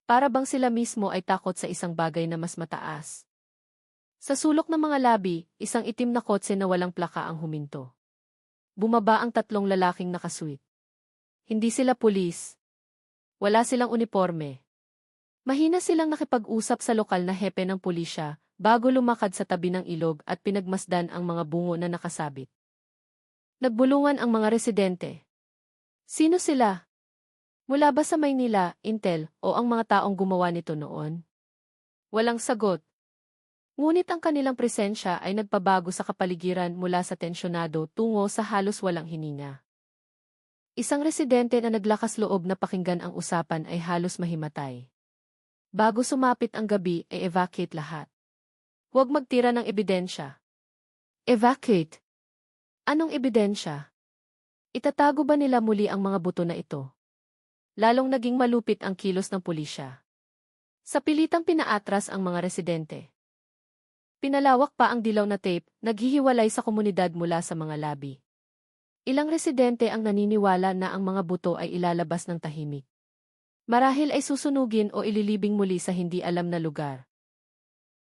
Para bang sila mismo ay takot sa isang bagay na mas mataas. Sa sulok ng mga labi, isang itim na kotse na walang plaka ang huminto. Bumaba ang tatlong lalaking nakasuit. Hindi sila pulis. Wala silang uniforme. Mahina silang nakipag-usap sa lokal na hepe ng pulisya bago lumakad sa tabi ng ilog at pinagmasdan ang mga bungo na nakasabit. Nagbulungan ang mga residente. Sino sila? Mula ba sa Maynila, Intel, o ang mga taong gumawa nito noon? Walang sagot. Ngunit ang kanilang presensya ay nagpabago sa kapaligiran mula sa tensyonado tungo sa halos walang hininga. Isang residente na naglakas loob na pakinggan ang usapan ay halos mahimatay. Bago sumapit ang gabi ay evacuate lahat. Huwag magtira ng ebidensya. Evacuate? Anong ebidensya? Itatago ba nila muli ang mga buto na ito? Lalong naging malupit ang kilos ng pulisya. Sa pilitang pinaatras ang mga residente. Pinalawak pa ang dilaw na tape, naghihiwalay sa komunidad mula sa mga labi. Ilang residente ang naniniwala na ang mga buto ay ilalabas ng tahimik. Marahil ay susunugin o ililibing muli sa hindi alam na lugar.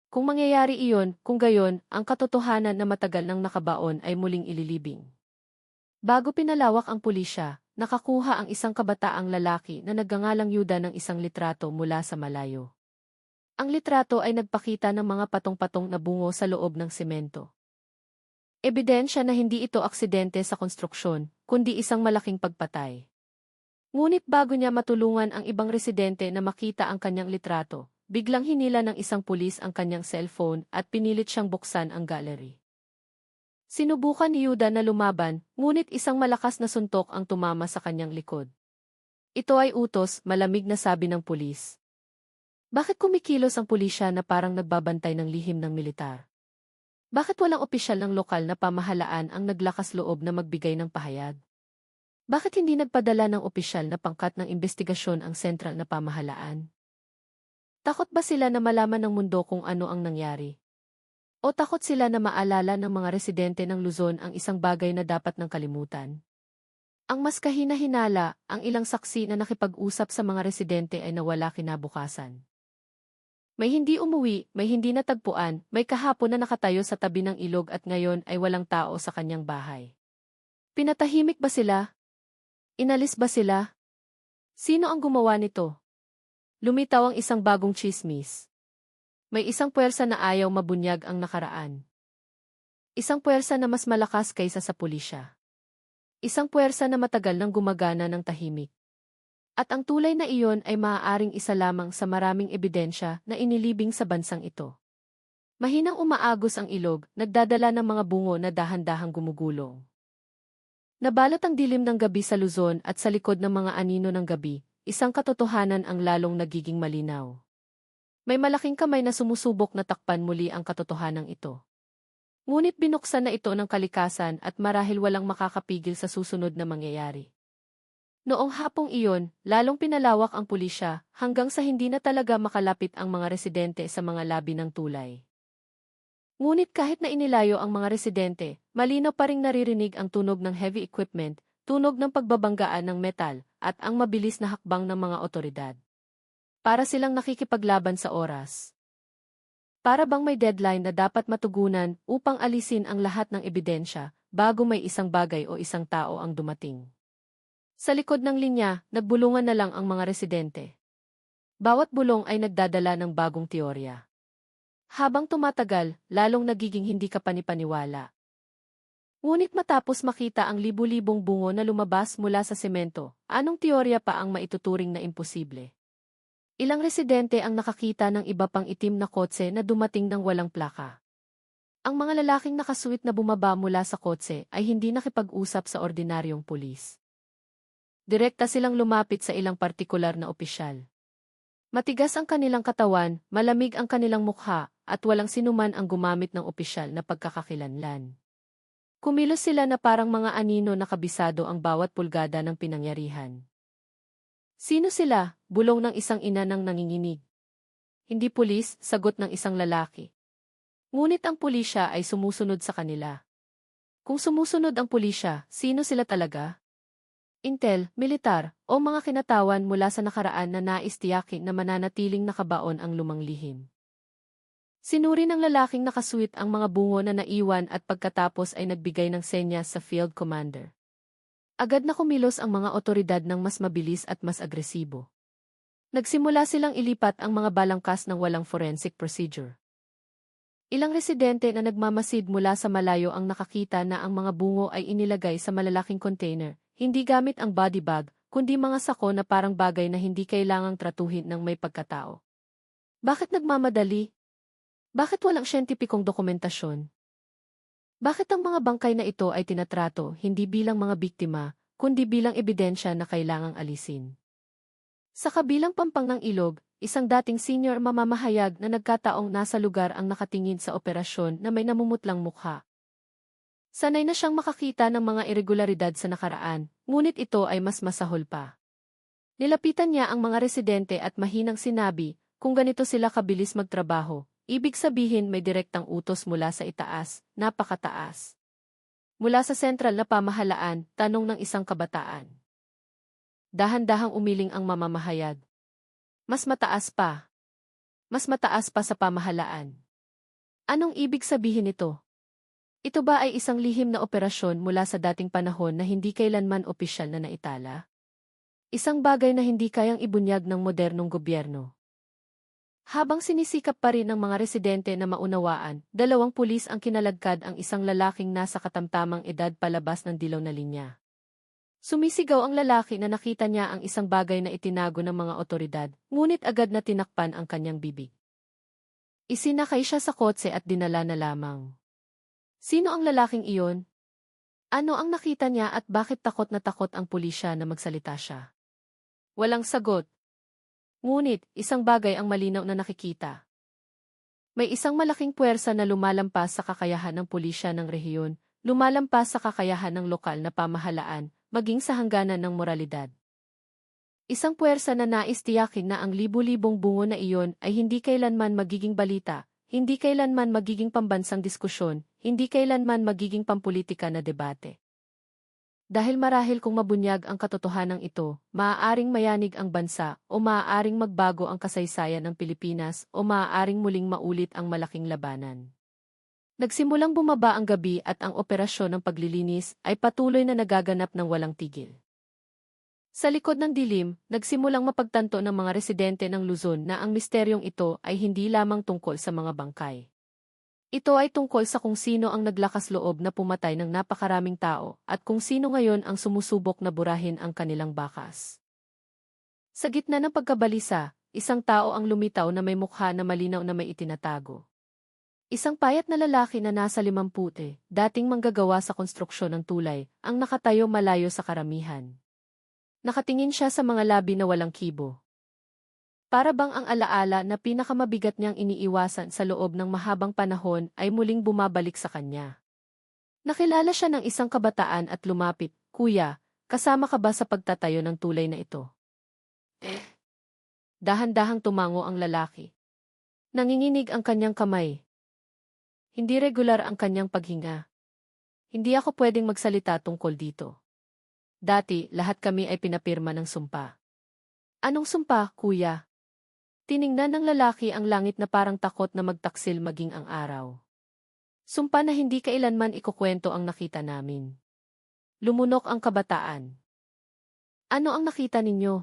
Kung mangyayari iyon, kung gayon, ang katotohanan na matagal nang nakabaon ay muling ililibing. Bago pinalawak ang pulisya, nakakuha ang isang kabataang lalaki na nagngangalang Yuda ng isang litrato mula sa malayo. Ang litrato ay nagpakita ng mga patong-patong na bungo sa loob ng semento. Ebidensya na hindi ito aksidente sa konstruksyon, kundi isang malaking pagpatay. Ngunit bago niya matulungan ang ibang residente na makita ang kanyang litrato, biglang hinila ng isang pulis ang kanyang cellphone at pinilit siyang buksan ang gallery. Sinubukan ni Yuda na lumaban, ngunit isang malakas na suntok ang tumama sa kanyang likod. Ito ay utos, malamig na sabi ng pulis. Bakit kumikilos ang pulisya na parang nagbabantay ng lihim ng militar? Bakit walang opisyal ng lokal na pamahalaan ang naglakas loob na magbigay ng pahayag? Bakit hindi nagpadala ng opisyal na pangkat ng investigasyon ang sentral na pamahalaan? Takot ba sila na malaman ng mundo kung ano ang nangyari? O takot sila na maalala ng mga residente ng Luzon ang isang bagay na dapat nang kalimutan? Ang mas kahina-hinala, ang ilang saksi na nakipag-usap sa mga residente ay nawala kinabukasan. May hindi umuwi, may hindi natagpuan, may kahapon na nakatayo sa tabi ng ilog at ngayon ay walang tao sa kanyang bahay. Pinatahimik ba sila? Inalis ba sila? Sino ang gumawa nito? Lumitaw ang isang bagong tsismis. May isang puwersa na ayaw mabunyag ang nakaraan. Isang puwersa na mas malakas kaysa sa pulisya. Isang puwersa na matagal nang gumagana ng tahimik. At ang tulay na iyon ay maaaring isa lamang sa maraming ebidensya na inilibing sa bansang ito. Mahinang umaagos ang ilog, nagdadala ng mga bungo na dahan-dahang gumugulong. Nabalot ang dilim ng gabi sa Luzon at sa likod ng mga anino ng gabi, isang katotohanan ang lalong nagiging malinaw. May malaking kamay na sumusubok na takpan muli ang katotohanan ito. Ngunit binuksan na ito ng kalikasan at marahil walang makakapigil sa susunod na mangyayari. Noong hapong iyon, lalong pinalawak ang pulisya hanggang sa hindi na talaga makalapit ang mga residente sa mga labi ng tulay. Ngunit kahit na inilayo ang mga residente, malinaw pa ring naririnig ang tunog ng heavy equipment, tunog ng pagbabanggaan ng metal, at ang mabilis na hakbang ng mga otoridad. Para silang nakikipaglaban sa oras. Para bang may deadline na dapat matugunan upang alisin ang lahat ng ebidensya bago may isang bagay o isang tao ang dumating. Sa likod ng linya, nagbulungan na lang ang mga residente. Bawat bulong ay nagdadala ng bagong teorya. Habang tumatagal, lalong nagiging hindi ka panipaniwala. Ngunit matapos makita ang libu-libong bungo na lumabas mula sa semento, anong teorya pa ang maituturing na imposible? Ilang residente ang nakakita ng iba pang itim na kotse na dumating ng walang plaka. Ang mga lalaking nakasuit na bumaba mula sa kotse ay hindi nakipag-usap sa ordinaryong pulis. Direkta silang lumapit sa ilang partikular na opisyal. Matigas ang kanilang katawan, malamig ang kanilang mukha, at walang sinuman ang gumamit ng opisyal na pagkakakilanlan. Kumilos sila na parang mga anino na kabisado ang bawat pulgada ng pinangyarihan. Sino sila? Bulong ng isang ina ng nanginginig. Hindi pulis, sagot ng isang lalaki. Ngunit ang pulisya ay sumusunod sa kanila. Kung sumusunod ang pulisya, sino sila talaga? Intel, militar, o mga kinatawan mula sa nakaraan na nais tiyakin na mananatiling nakabaon ang lumang lihim. Sinuri ng lalaking nakasuit ang mga bungo na naiwan at pagkatapos ay nagbigay ng senyas sa field commander. Agad na kumilos ang mga otoridad ng mas mabilis at mas agresibo. Nagsimula silang ilipat ang mga balangkas ng walang forensic procedure. Ilang residente na nagmamasid mula sa malayo ang nakakita na ang mga bungo ay inilagay sa malalaking container, hindi gamit ang body bag, kundi mga sako na parang bagay na hindi kailangang tratuhin ng may pagkatao. Bakit nagmamadali? Bakit walang siyentipikong dokumentasyon? Bakit ang mga bangkay na ito ay tinatrato hindi bilang mga biktima, kundi bilang ebidensya na kailangang alisin? Sa kabilang pampang ng ilog, isang dating senior mamamahayag na nagkataong nasa lugar ang nakatingin sa operasyon na may namumutlang mukha. Sanay na siyang makakita ng mga irregularidad sa nakaraan, ngunit ito ay mas masahol pa. Nilapitan niya ang mga residente at mahinang sinabi, kung ganito sila kabilis magtrabaho, ibig sabihin may direktang utos mula sa itaas, napakataas. Mula sa sentral na pamahalaan, tanong ng isang kabataan. Dahan-dahang umiling ang mamamahayag. Mas mataas pa. Mas mataas pa sa pamahalaan. Anong ibig sabihin ito? Ito ba ay isang lihim na operasyon mula sa dating panahon na hindi kailanman opisyal na naitala? Isang bagay na hindi kayang ibunyag ng modernong gobyerno. Habang sinisikap pa rin ng mga residente na maunawaan, 2 pulis ang kinalagkad ang isang lalaking nasa katamtamang edad palabas ng dilaw na linya. Sumisigaw ang lalaki na nakita niya ang isang bagay na itinago ng mga otoridad, ngunit agad na tinakpan ang kanyang bibig. Isinakay siya sa kotse at dinala na lamang. Sino ang lalaking iyon? Ano ang nakita niya at bakit takot na takot ang pulisya na magsalita siya? Walang sagot. Ngunit, isang bagay ang malinaw na nakikita. May isang malaking puwersa na lumalampas sa kakayahan ng pulisya ng rehiyon, lumalampas sa kakayahan ng lokal na pamahalaan, maging sa hangganan ng moralidad. Isang puwersa na nais tiyakin na ang libu-libong bungo na iyon ay hindi kailanman magiging balita, hindi kailanman magiging pambansang diskusyon, hindi kailanman magiging pampolitika na debate. Dahil marahil kung mabunyag ang katotohanan ito, maaaring mayanig ang bansa o maaaring magbago ang kasaysayan ng Pilipinas o maaaring muling maulit ang malaking labanan. Nagsimulang bumaba ang gabi at ang operasyon ng paglilinis ay patuloy na nagaganap ng walang tigil. Sa likod ng dilim, nagsimulang mapagtanto ng mga residente ng Luzon na ang misteryong ito ay hindi lamang tungkol sa mga bangkay. Ito ay tungkol sa kung sino ang naglakas loob na pumatay ng napakaraming tao at kung sino ngayon ang sumusubok na burahin ang kanilang bakas. Sa gitna ng pagkabalisa, isang tao ang lumitaw na may mukha na malinaw na may itinatago. Isang payat na lalaki na nasa 50, dating manggagawa sa konstruksyon ng tulay, ang nakatayo malayo sa karamihan. Nakatingin siya sa mga labi na walang kibo. Para bang ang alaala na pinakamabigat niyang iniiwasan sa loob ng mahabang panahon ay muling bumabalik sa kanya. Nakilala siya ng isang kabataan at lumapit, "Kuya, kasama ka ba sa pagtatayo ng tulay na ito?" Dahan-dahang tumango ang lalaki. Nanginginig ang kanyang kamay. Hindi regular ang kanyang paghinga. Hindi ako pwedeng magsalita tungkol dito. Dati, lahat kami ay pinapirma ng sumpa. Anong sumpa, kuya? Tiningnan ng lalaki ang langit na parang takot na magtaksil maging ang araw. Sumpa na hindi kailanman ikukwento ang nakita namin. Lumunok ang kabataan. Ano ang nakita ninyo?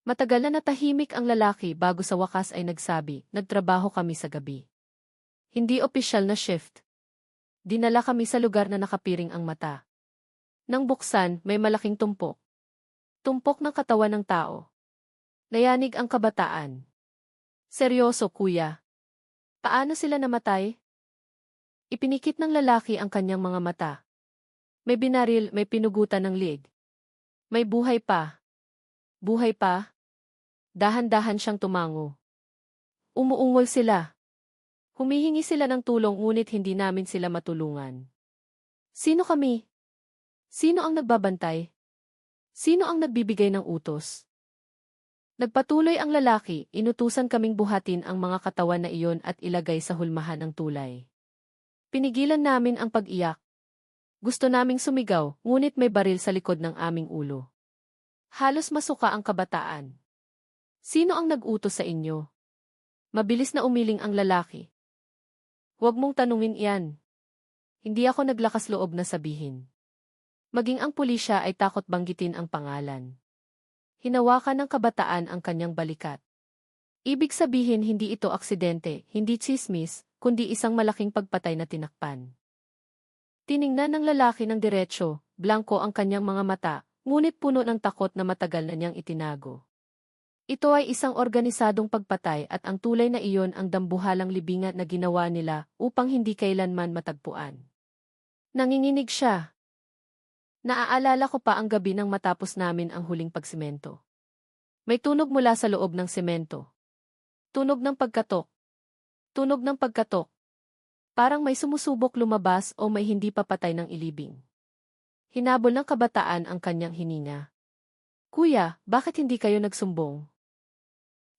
Matagal na natahimik ang lalaki bago sa wakas ay nagsabi, nagtrabaho kami sa gabi. Hindi opisyal na shift. Dinala kami sa lugar na nakapiring ang mata. Nang buksan, may malaking tumpok. Tumpok ng katawan ng tao. Nayanig ang kabataan. Seryoso, kuya. Paano sila namatay? Ipinikit ng lalaki ang kanyang mga mata. May binaril, may pinugutan ng liig. May buhay pa. Buhay pa? Dahan-dahan siyang tumango. Umuungol sila. Humihingi sila ng tulong ngunit hindi namin sila matulungan. Sino kami? Sino ang nagbabantay? Sino ang nagbibigay ng utos? Nagpatuloy ang lalaki, inutusan kaming buhatin ang mga katawan na iyon at ilagay sa hulmahan ng tulay. Pinigilan namin ang pag-iyak. Gusto naming sumigaw, ngunit may baril sa likod ng aming ulo. Halos masuka ang kabataan. Sino ang nag-utos sa inyo? Mabilis na umiling ang lalaki. Huwag mong tanungin iyan. Hindi ako naglakas loob na sabihin. Maging ang pulisya ay takot banggitin ang pangalan. Hinawakan ng kabataan ang kanyang balikat. Ibig sabihin hindi ito aksidente, hindi tsismis, kundi isang malaking pagpatay na tinakpan. Tiningnan ng lalaki ng diretsyo, blanko ang kanyang mga mata, ngunit puno ng takot na matagal na niyang itinago. Ito ay isang organisadong pagpatay at ang tulay na iyon ang dambuhalang libingan na ginawa nila upang hindi kailanman matagpuan. Nanginginig siya. Naaalala ko pa ang gabi nang matapos namin ang huling pagsemento. May tunog mula sa loob ng semento. Tunog ng pagkatok. Tunog ng pagkatok. Parang may sumusubok lumabas o may hindi papatay ng ilibing. Hinabol ng kabataan ang kanyang hininga. Kuya, bakit hindi kayo nagsumbong?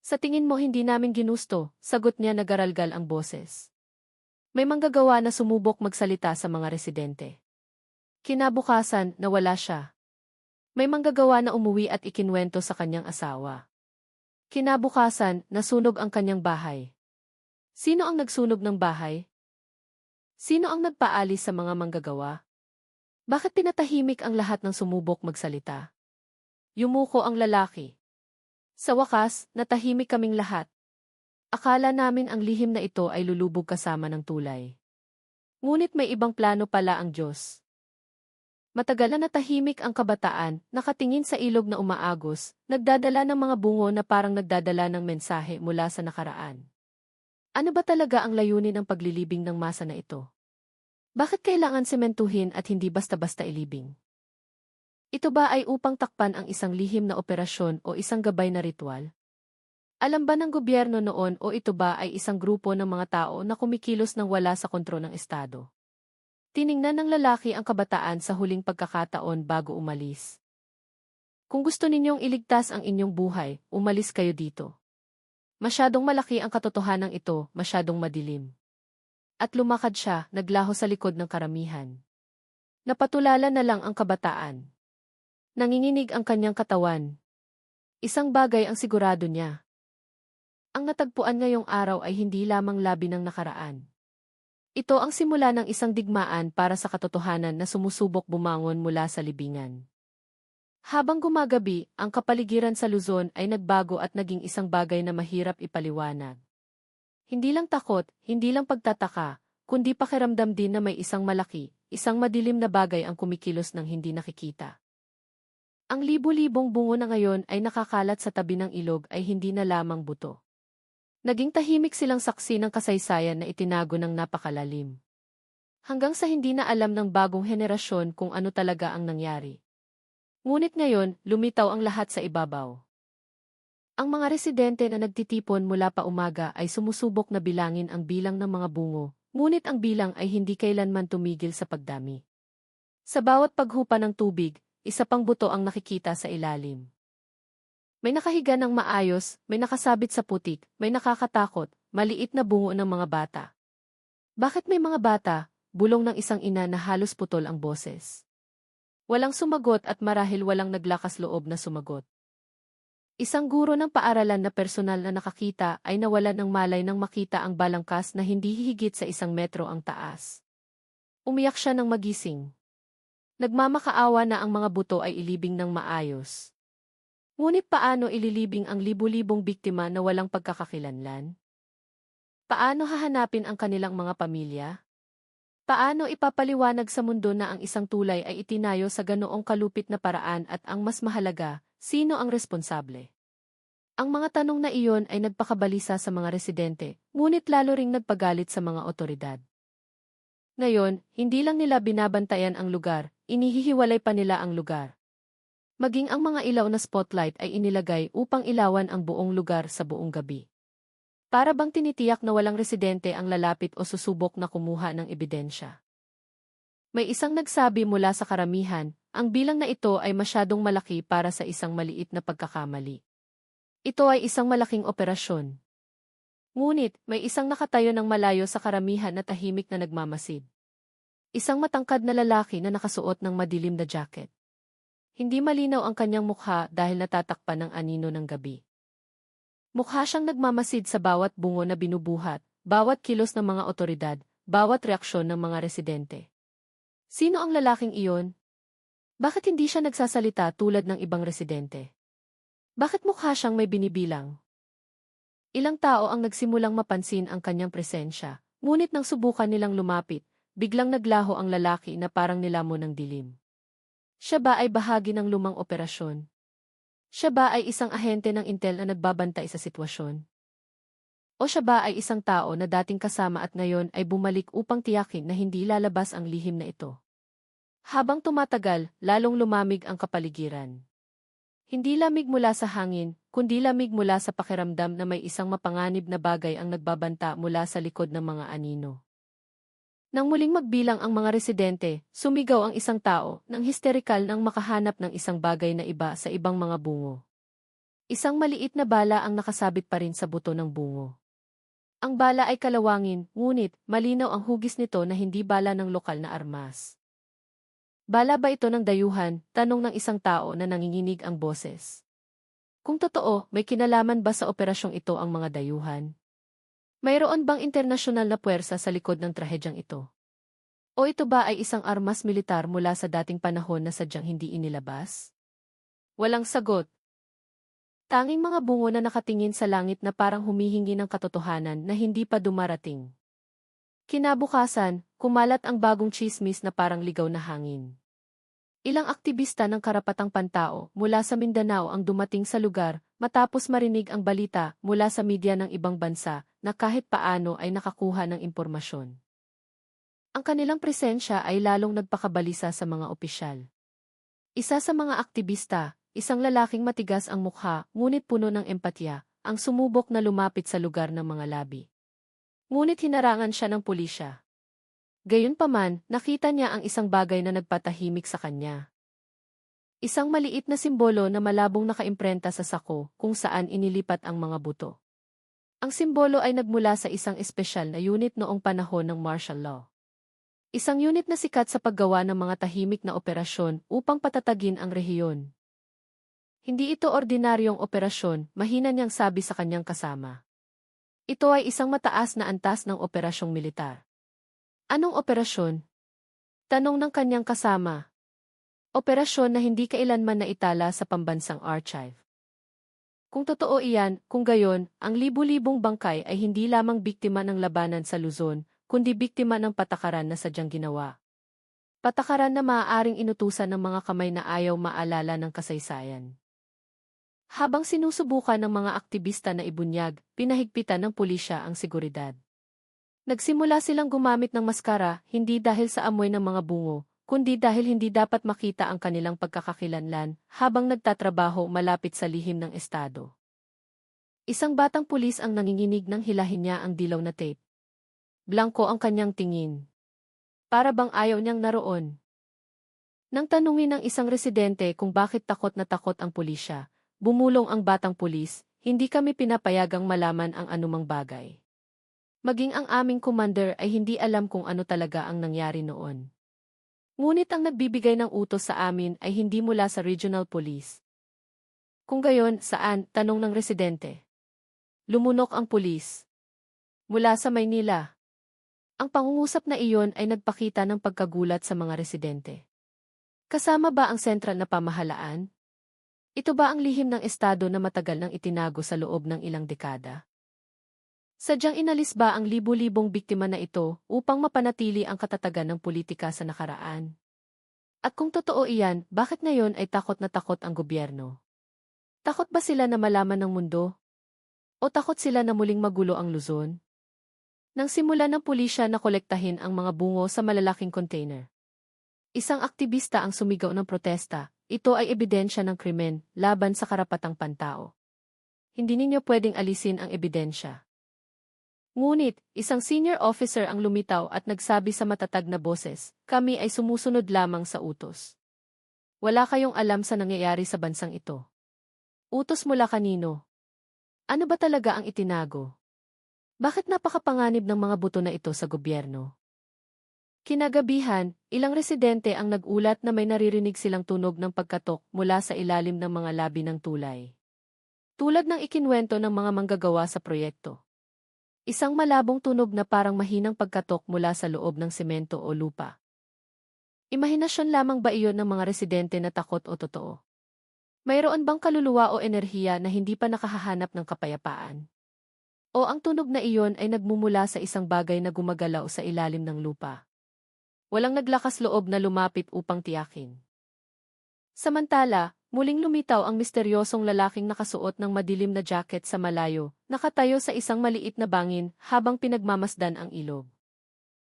Sa tingin mo hindi namin ginusto, sagot niya nagaralgal ang boses. May manggagawa na sumubok magsalita sa mga residente. Kinabukasan, nawala siya. May manggagawa na umuwi at ikinwento sa kanyang asawa. Kinabukasan, nasunog ang kanyang bahay. Sino ang nagsunog ng bahay? Sino ang nagpaalis sa mga manggagawa? Bakit pinatahimik ang lahat ng sumubok magsalita? Yumuko ang lalaki. Sa wakas, natahimik kaming lahat. Akala namin ang lihim na ito ay lulubog kasama ng tulay. Ngunit may ibang plano pala ang Diyos. Matagal na natahimik ang kabataan, nakatingin sa ilog na umaagos, nagdadala ng mga bungo na parang nagdadala ng mensahe mula sa nakaraan. Ano ba talaga ang layunin ng paglilibing ng masa na ito? Bakit kailangan sementuhin at hindi basta-basta ilibing? Ito ba ay upang takpan ang isang lihim na operasyon o isang gabay na ritual? Alam ba ng gobyerno noon o ito ba ay isang grupo ng mga tao na kumikilos ng wala sa kontrol ng Estado? Tiningnan ng lalaki ang kabataan sa huling pagkakataon bago umalis. Kung gusto ninyong iligtas ang inyong buhay, umalis kayo dito. Masyadong malaki ang katotohanan ito, masyadong madilim. At lumakad siya, naglaho sa likod ng karamihan. Napatulala na lang ang kabataan. Nanginginig ang kanyang katawan. Isang bagay ang sigurado niya. Ang natagpuan ngayong araw ay hindi lamang labi ng nakaraan. Ito ang simula ng isang digmaan para sa katotohanan na sumusubok bumangon mula sa libingan. Habang gumagabi, ang kapaligiran sa Luzon ay nagbago at naging isang bagay na mahirap ipaliwanag. Hindi lang takot, hindi lang pagtataka, kundi pakiramdam din na may isang malaki, isang madilim na bagay ang kumikilos ng hindi nakikita. Ang libu-libong bungo na ngayon ay nakakalat sa tabi ng ilog ay hindi na lamang buto. Naging tahimik silang saksi ng kasaysayan na itinago ng napakalalim. Hanggang sa hindi na alam ng bagong henerasyon kung ano talaga ang nangyari. Ngunit ngayon, lumitaw ang lahat sa ibabaw. Ang mga residente na nagtitipon mula pa umaga ay sumusubok na bilangin ang bilang ng mga bungo, ngunit ang bilang ay hindi kailanman tumigil sa pagdami. Sa bawat paghupa ng tubig, isa pang buto ang nakikita sa ilalim. May nakahiga ng maayos, may nakasabit sa putik, may nakakatakot, maliit na bungo ng mga bata. Bakit may mga bata? Bulong ng isang ina na halos putol ang boses. Walang sumagot at marahil walang naglakas loob na sumagot. Isang guro ng paaralan na personal na nakakita ay nawalan ng malay nang makita ang balangkas na hindi hihigit sa 1 metro ang taas. Umiyak siya ng magising. Nagmamakaawa na ang mga buto ay ilibing ng maayos. Ngunit paano ililibing ang libu-libong biktima na walang pagkakakilanlan? Paano hahanapin ang kanilang mga pamilya? Paano ipapaliwanag sa mundo na ang isang tulay ay itinayo sa ganoong kalupit na paraan at ang mas mahalaga, sino ang responsable? Ang mga tanong na iyon ay nagpakabalisa sa mga residente, ngunit lalo ring nagpagalit sa mga otoridad. Ngayon, hindi lang nila binabantayan ang lugar, inihihiwalay pa nila ang lugar. Maging ang mga ilaw na spotlight ay inilagay upang ilawan ang buong lugar sa buong gabi. Para bang tinitiyak na walang residente ang lalapit o susubok na kumuha ng ebidensya. May isang nagsabi mula sa karamihan, ang bilang na ito ay masyadong malaki para sa isang maliit na pagkakamali. Ito ay isang malaking operasyon. Ngunit, may isang nakatayo ng malayo sa karamihan na tahimik na nagmamasid. Isang matangkad na lalaki na nakasuot ng madilim na jacket. Hindi malinaw ang kanyang mukha dahil natatakpan ng anino ng gabi. Mukha siyang nagmamasid sa bawat bungo na binubuhat, bawat kilos ng mga otoridad, bawat reaksyon ng mga residente. Sino ang lalaking iyon? Bakit hindi siya nagsasalita tulad ng ibang residente? Bakit mukha siyang may binibilang? Ilang tao ang nagsimulang mapansin ang kanyang presensya, ngunit nang subukan nilang lumapit, biglang naglaho ang lalaki na parang nilamon ng dilim. Siya ba ay bahagi ng lumang operasyon? Siya ba ay isang ahente ng intel na nagbabantay sa sitwasyon? O siya ba ay isang tao na dating kasama at ngayon ay bumalik upang tiyakin na hindi lalabas ang lihim na ito? Habang tumatagal, lalong lumamig ang kapaligiran. Hindi lamig mula sa hangin, kundi lamig mula sa pakiramdam na may isang mapanganib na bagay ang nagbabanta mula sa likod ng mga anino. Nang muling magbilang ang mga residente, sumigaw ang isang tao nang histerikal nang makahanap ng isang bagay na iba sa ibang mga bungo. Isang maliit na bala ang nakasabit pa rin sa buto ng bungo. Ang bala ay kalawangin, ngunit malinaw ang hugis nito na hindi bala ng lokal na armas. Bala ba ito ng dayuhan? Tanong ng isang tao na nanginginig ang boses. Kung totoo, may kinalaman ba sa operasyong ito ang mga dayuhan? Mayroon bang internasyonal na puwersa sa likod ng trahedyang ito? O ito ba ay isang armas militar mula sa dating panahon na sadyang hindi inilabas? Walang sagot. Tanging mga bungo na nakatingin sa langit na parang humihingi ng katotohanan na hindi pa dumarating. Kinabukasan, kumalat ang bagong tsismis na parang ligaw na hangin. Ilang aktivista ng karapatang pantao mula sa Mindanao ang dumating sa lugar matapos marinig ang balita mula sa media ng ibang bansa na kahit paano ay nakakuha ng impormasyon. Ang kanilang presensya ay lalong nagpakabalisa sa mga opisyal. Isa sa mga aktivista, isang lalaking matigas ang mukha ngunit puno ng empatya, ang sumubok na lumapit sa lugar ng mga labi. Ngunit hinarangan siya ng pulisya. Gayunpaman, nakita niya ang isang bagay na nagpatahimik sa kanya. Isang maliit na simbolo na malabong nakaimprenta sa sako kung saan inilipat ang mga buto. Ang simbolo ay nagmula sa isang espesyal na unit noong panahon ng martial law. Isang unit na sikat sa paggawa ng mga tahimik na operasyon upang patatagin ang rehiyon. Hindi ito ordinaryong operasyon, mahina niyang sabi sa kanyang kasama. Ito ay isang mataas na antas ng operasyong militar. Anong operasyon? Tanong ng kanyang kasama. Operasyon na hindi kailanman naitala sa pambansang archive. Kung totoo iyan, kung gayon, ang libu-libong bangkay ay hindi lamang biktima ng labanan sa Luzon, kundi biktima ng patakaran na sadyang ginawa. Patakaran na maaaring inutusan ng mga kamay na ayaw maalala ng kasaysayan. Habang sinusubukan ng mga aktivista na ibunyag, pinahigpitan ng pulisya ang seguridad. Nagsimula silang gumamit ng maskara, hindi dahil sa amoy ng mga bungo, kundi dahil hindi dapat makita ang kanilang pagkakakilanlan habang nagtatrabaho malapit sa lihim ng estado. Isang batang pulis ang nanginginig nang hilahin niya ang dilaw na tape. Blanko ang kanyang tingin. Para bang ayaw niyang naroon. Nang tanungin ng isang residente kung bakit takot na takot ang pulisya, bumulong ang batang pulis, hindi kami pinapayagang malaman ang anumang bagay. Maging ang aming commander ay hindi alam kung ano talaga ang nangyari noon. Ngunit ang nagbibigay ng utos sa amin ay hindi mula sa regional police. Kung gayon, saan? Tanong ng residente. Lumunok ang pulis. Mula sa Maynila. Ang pangungusap na iyon ay nagpakita ng pagkagulat sa mga residente. Kasama ba ang sentral na pamahalaan? Ito ba ang lihim ng estado na matagal nang itinago sa loob ng ilang dekada? Sadyang inalis ba ang libu-libong biktima na ito upang mapanatili ang katatagan ng politika sa nakaraan? At kung totoo iyan, bakit ngayon ay takot na takot ang gobyerno? Takot ba sila na malaman ng mundo? O takot sila na muling magulo ang Luzon? Nang simula ng pulisya na kolektahin ang mga bungo sa malalaking container. Isang aktivista ang sumigaw ng protesta, ito ay ebidensya ng krimen laban sa karapatang pantao. Hindi ninyo pwedeng alisin ang ebidensya. Ngunit, isang senior officer ang lumitaw at nagsabi sa matatag na boses, kami ay sumusunod lamang sa utos. Wala kayong alam sa nangyayari sa bansang ito. Utos mula kanino? Ano ba talaga ang itinago? Bakit napakapanganib ng mga buto na ito sa gobyerno? Kinagabihan, ilang residente ang nag-ulat na may naririnig silang tunog ng pagkatok mula sa ilalim ng mga labi ng tulay. Tulad ng ikinwento ng mga manggagawa sa proyekto. Isang malabong tunog na parang mahinang pagkatok mula sa loob ng semento o lupa. Imahinasyon lamang ba iyon ng mga residente na takot o totoo? Mayroon bang kaluluwa o enerhiya na hindi pa nakahahanap ng kapayapaan? O ang tunog na iyon ay nagmumula sa isang bagay na gumagalaw sa ilalim ng lupa? Walang naglakas loob na lumapit upang tiyakin. Samantala, muling lumitaw ang misteryosong lalaking nakasuot ng madilim na jacket sa malayo, nakatayo sa isang maliit na bangin habang pinagmamasdan ang ilog.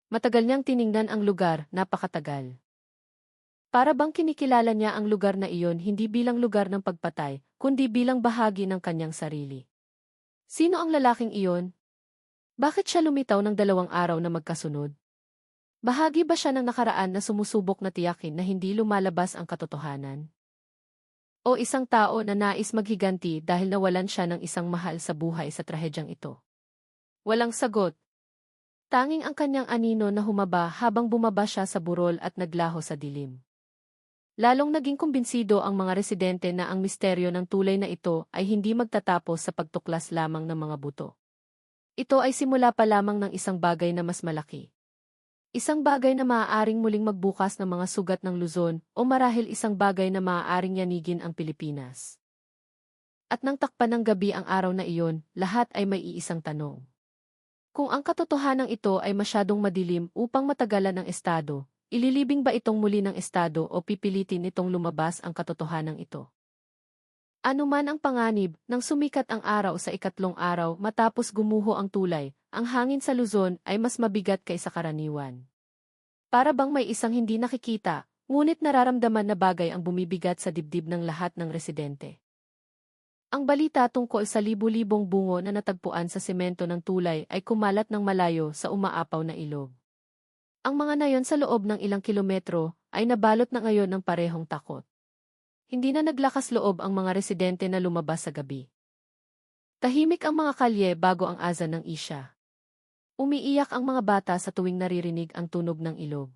Matagal niyang tiningnan ang lugar, napakatagal. Para bang kinikilala niya ang lugar na iyon hindi bilang lugar ng pagpatay, kundi bilang bahagi ng kanyang sarili. Sino ang lalaking iyon? Bakit siya lumitaw ng 2 araw na magkasunod? Bahagi ba siya ng nakaraan na sumusubok na tiyakin na hindi lumalabas ang katotohanan? O isang tao na nais maghiganti dahil nawalan siya ng isang mahal sa buhay sa trahedyang ito? Walang sagot. Tanging ang kanyang anino na humaba habang bumaba siya sa burol at naglaho sa dilim. Lalong naging kumbinsido ang mga residente na ang misteryo ng tulay na ito ay hindi magtatapos sa pagtuklas lamang ng mga buto. Ito ay simula pa lamang ng isang bagay na mas malaki. Isang bagay na maaaring muling magbukas ng mga sugat ng Luzon o marahil isang bagay na maaaring yanigin ang Pilipinas. At nang takpan ng gabi ang araw na iyon, lahat ay may iisang tanong. Kung ang katotohanan ito ay masyadong madilim upang matagalan ng Estado, ililibing ba itong muli ng Estado o pipilitin itong lumabas ang katotohanan ito? Ano man ang panganib, nang sumikat ang araw sa 3 araw matapos gumuho ang tulay, ang hangin sa Luzon ay mas mabigat kaysa karaniwan. Para bang may isang hindi nakikita, ngunit nararamdaman na bagay ang bumibigat sa dibdib ng lahat ng residente. Ang balita tungkol sa libu-libong bungo na natagpuan sa semento ng tulay ay kumalat ng malayo sa umaapaw na ilog. Ang mga nayon sa loob ng ilang kilometro ay nabalot na ngayon ng parehong takot. Hindi na naglakas loob ang mga residente na lumabas sa gabi. Tahimik ang mga kalye bago ang azan ng isya. Umiiyak ang mga bata sa tuwing naririnig ang tunog ng ilog.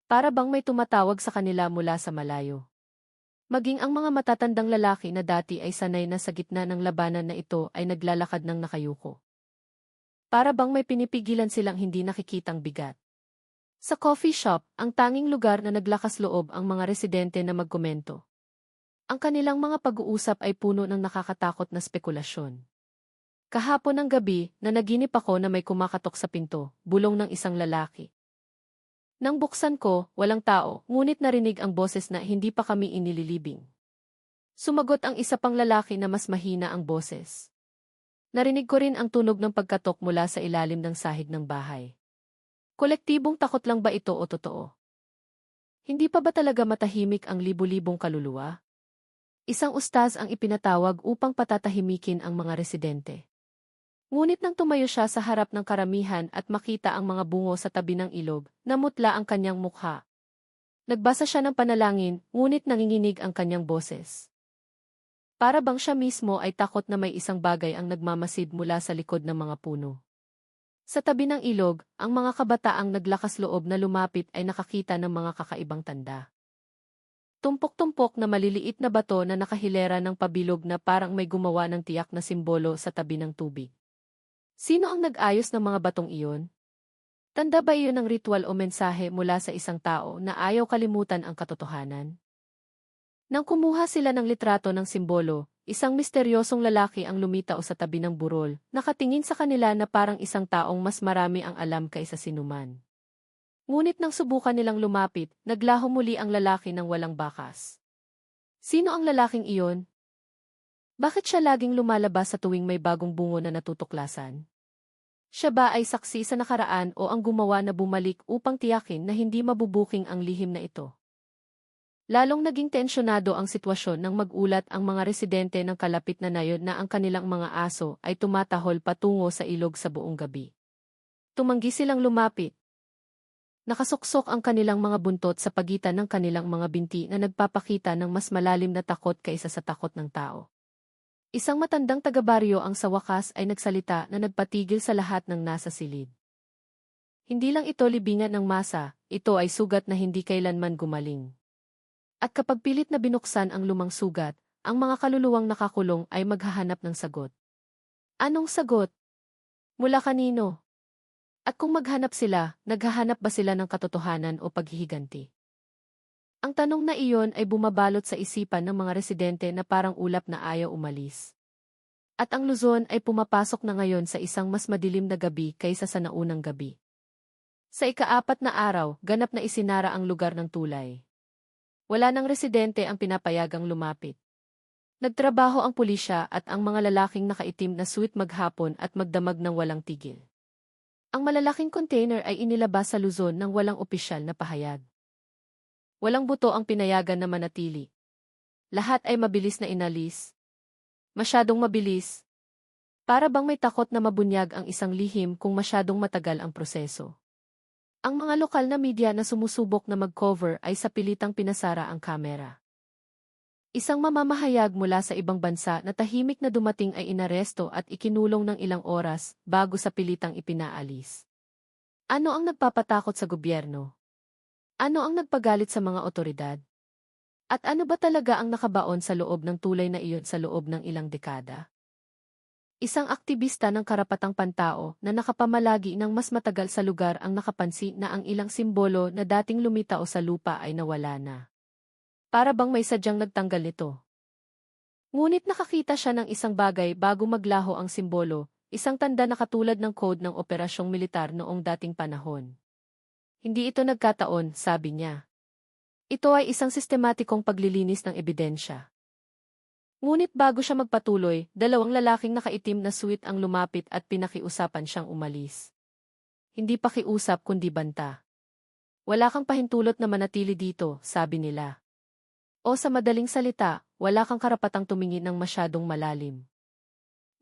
Para bang may tumatawag sa kanila mula sa malayo. Maging ang mga matatandang lalaki na dati ay sanay na sa gitna ng labanan na ito ay naglalakad ng nakayuko. Para bang may pinipigilan silang hindi nakikitang bigat. Sa coffee shop, ang tanging lugar na naglakas loob ang mga residente na magkomento. Ang kanilang mga pag-uusap ay puno ng nakakatakot na spekulasyon. Kahapon ng gabi, nanaginip ako na may kumakatok sa pinto, bulong ng isang lalaki. Nang buksan ko, walang tao, ngunit narinig ang boses na hindi pa kami inililibing. Sumagot ang isa pang lalaki na mas mahina ang boses. Narinig ko rin ang tunog ng pagkatok mula sa ilalim ng sahig ng bahay. Kolektibong takot lang ba ito o totoo? Hindi pa ba talaga matahimik ang libu-libong kaluluwa? Isang ustaz ang ipinatawag upang patatahimikin ang mga residente. Ngunit nang tumayo siya sa harap ng karamihan at makita ang mga bungo sa tabi ng ilog, namutla ang kanyang mukha. Nagbasa siya ng panalangin, ngunit nanginginig ang kanyang boses. Para bang siya mismo ay takot na may isang bagay ang nagmamasid mula sa likod ng mga puno. Sa tabi ng ilog, ang mga kabataang naglakas loob na lumapit ay nakakita ng mga kakaibang tanda. Tumpok-tumpok na maliliit na bato na nakahilera ng pabilog na parang may gumawa ng tiyak na simbolo sa tabi ng tubig. Sino ang nag-ayos ng mga batong iyon? Tanda ba iyon ng ritual o mensahe mula sa isang tao na ayaw kalimutan ang katotohanan? Nang kumuha sila ng litrato ng simbolo, isang misteryosong lalaki ang lumitaw sa tabi ng burol, nakatingin sa kanila na parang isang taong mas marami ang alam kaysa sinuman. Ngunit nang subukan nilang lumapit, naglaho muli ang lalaki ng walang bakas. Sino ang lalaking iyon? Bakit siya laging lumalabas sa tuwing may bagong bungo na natutuklasan? Siya ba ay saksi sa nakaraan o ang gumawa na bumalik upang tiyakin na hindi mabubuking ang lihim na ito? Lalong naging tensyonado ang sitwasyon nang magulat ang mga residente ng kalapit na nayon na ang kanilang mga aso ay tumatahol patungo sa ilog sa buong gabi. Tumanggi silang lumapit. Nakasuksok ang kanilang mga buntot sa pagitan ng kanilang mga binti na nagpapakita ng mas malalim na takot kaysa sa takot ng tao. Isang matandang taga-baryo ang sa wakas ay nagsalita na nagpatigil sa lahat ng nasa silid. Hindi lang ito libingan ng masa, ito ay sugat na hindi kailanman gumaling. At kapag pilit na binuksan ang lumang sugat, ang mga kaluluwang nakakulong ay maghahanap ng sagot. Anong sagot? Mula kanino? At kung maghanap sila, naghahanap ba sila ng katotohanan o paghihiganti? Ang tanong na iyon ay bumabalot sa isipan ng mga residente na parang ulap na ayaw umalis. At ang Luzon ay pumapasok na ngayon sa isang mas madilim na gabi kaysa sa naunang gabi. Sa ika-4 na araw, ganap na isinara ang lugar ng tulay. Wala nang residente ang pinapayagang lumapit. Nagtrabaho ang pulisya at ang mga lalaking nakaitim na suit maghapon at magdamag ng walang tigil. Ang malalaking container ay inilabas sa Luzon ng walang opisyal na pahayag. Walang buto ang pinayagan na manatili. Lahat ay mabilis na inalis. Masyadong mabilis. Para bang may takot na mabunyag ang isang lihim kung masyadong matagal ang proseso. Ang mga lokal na media na sumusubok na mag-cover ay sa pilitang pinasara ang kamera. Isang mamamahayag mula sa ibang bansa na tahimik na dumating ay inaresto at ikinulong ng ilang oras bago sa pilitang ipinaalis. Ano ang nagpapatakot sa gobyerno? Ano ang nagpagalit sa mga otoridad? At ano ba talaga ang nakabaon sa loob ng tulay na iyon sa loob ng ilang dekada? Isang aktivista ng karapatang pantao na nakapamalagi ng mas matagal sa lugar ang nakapansin na ang ilang simbolo na dating lumitaw sa lupa ay nawala na. Para bang may sadyang nagtanggal nito. Ngunit nakakita siya ng isang bagay bago maglaho ang simbolo, isang tanda na katulad ng code ng operasyong militar noong dating panahon. Hindi ito nagkataon, sabi niya. Ito ay isang sistematikong paglilinis ng ebidensya. Ngunit bago siya magpatuloy, dalawang lalaking nakaitim na suit ang lumapit at pinakiusapan siyang umalis. Hindi pakiusap kundi banta. Wala kang pahintulot na manatili dito, sabi nila. O sa madaling salita, wala kang karapatang tumingin ng masyadong malalim.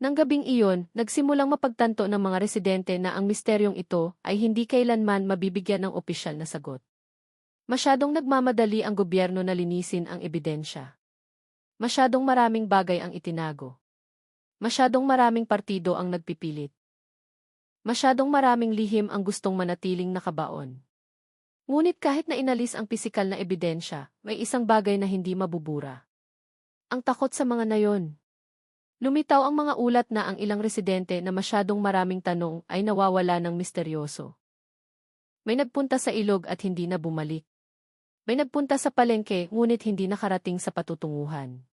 Nang gabing iyon, nagsimulang mapagtanto ng mga residente na ang misteryong ito ay hindi kailanman mabibigyan ng opisyal na sagot. Masyadong nagmamadali ang gobyerno na linisin ang ebidensya. Masyadong maraming bagay ang itinago. Masyadong maraming partido ang nagpipilit. Masyadong maraming lihim ang gustong manatiling nakabaon. Ngunit kahit na inalis ang pisikal na ebidensya, may isang bagay na hindi mabubura. Ang takot sa mga nayon. Lumitaw ang mga ulat na ang ilang residente na masyadong maraming tanong ay nawawala ng misteryoso. May nagpunta sa ilog at hindi na bumalik. May nagpunta sa palengke ngunit hindi nakarating sa patutunguhan.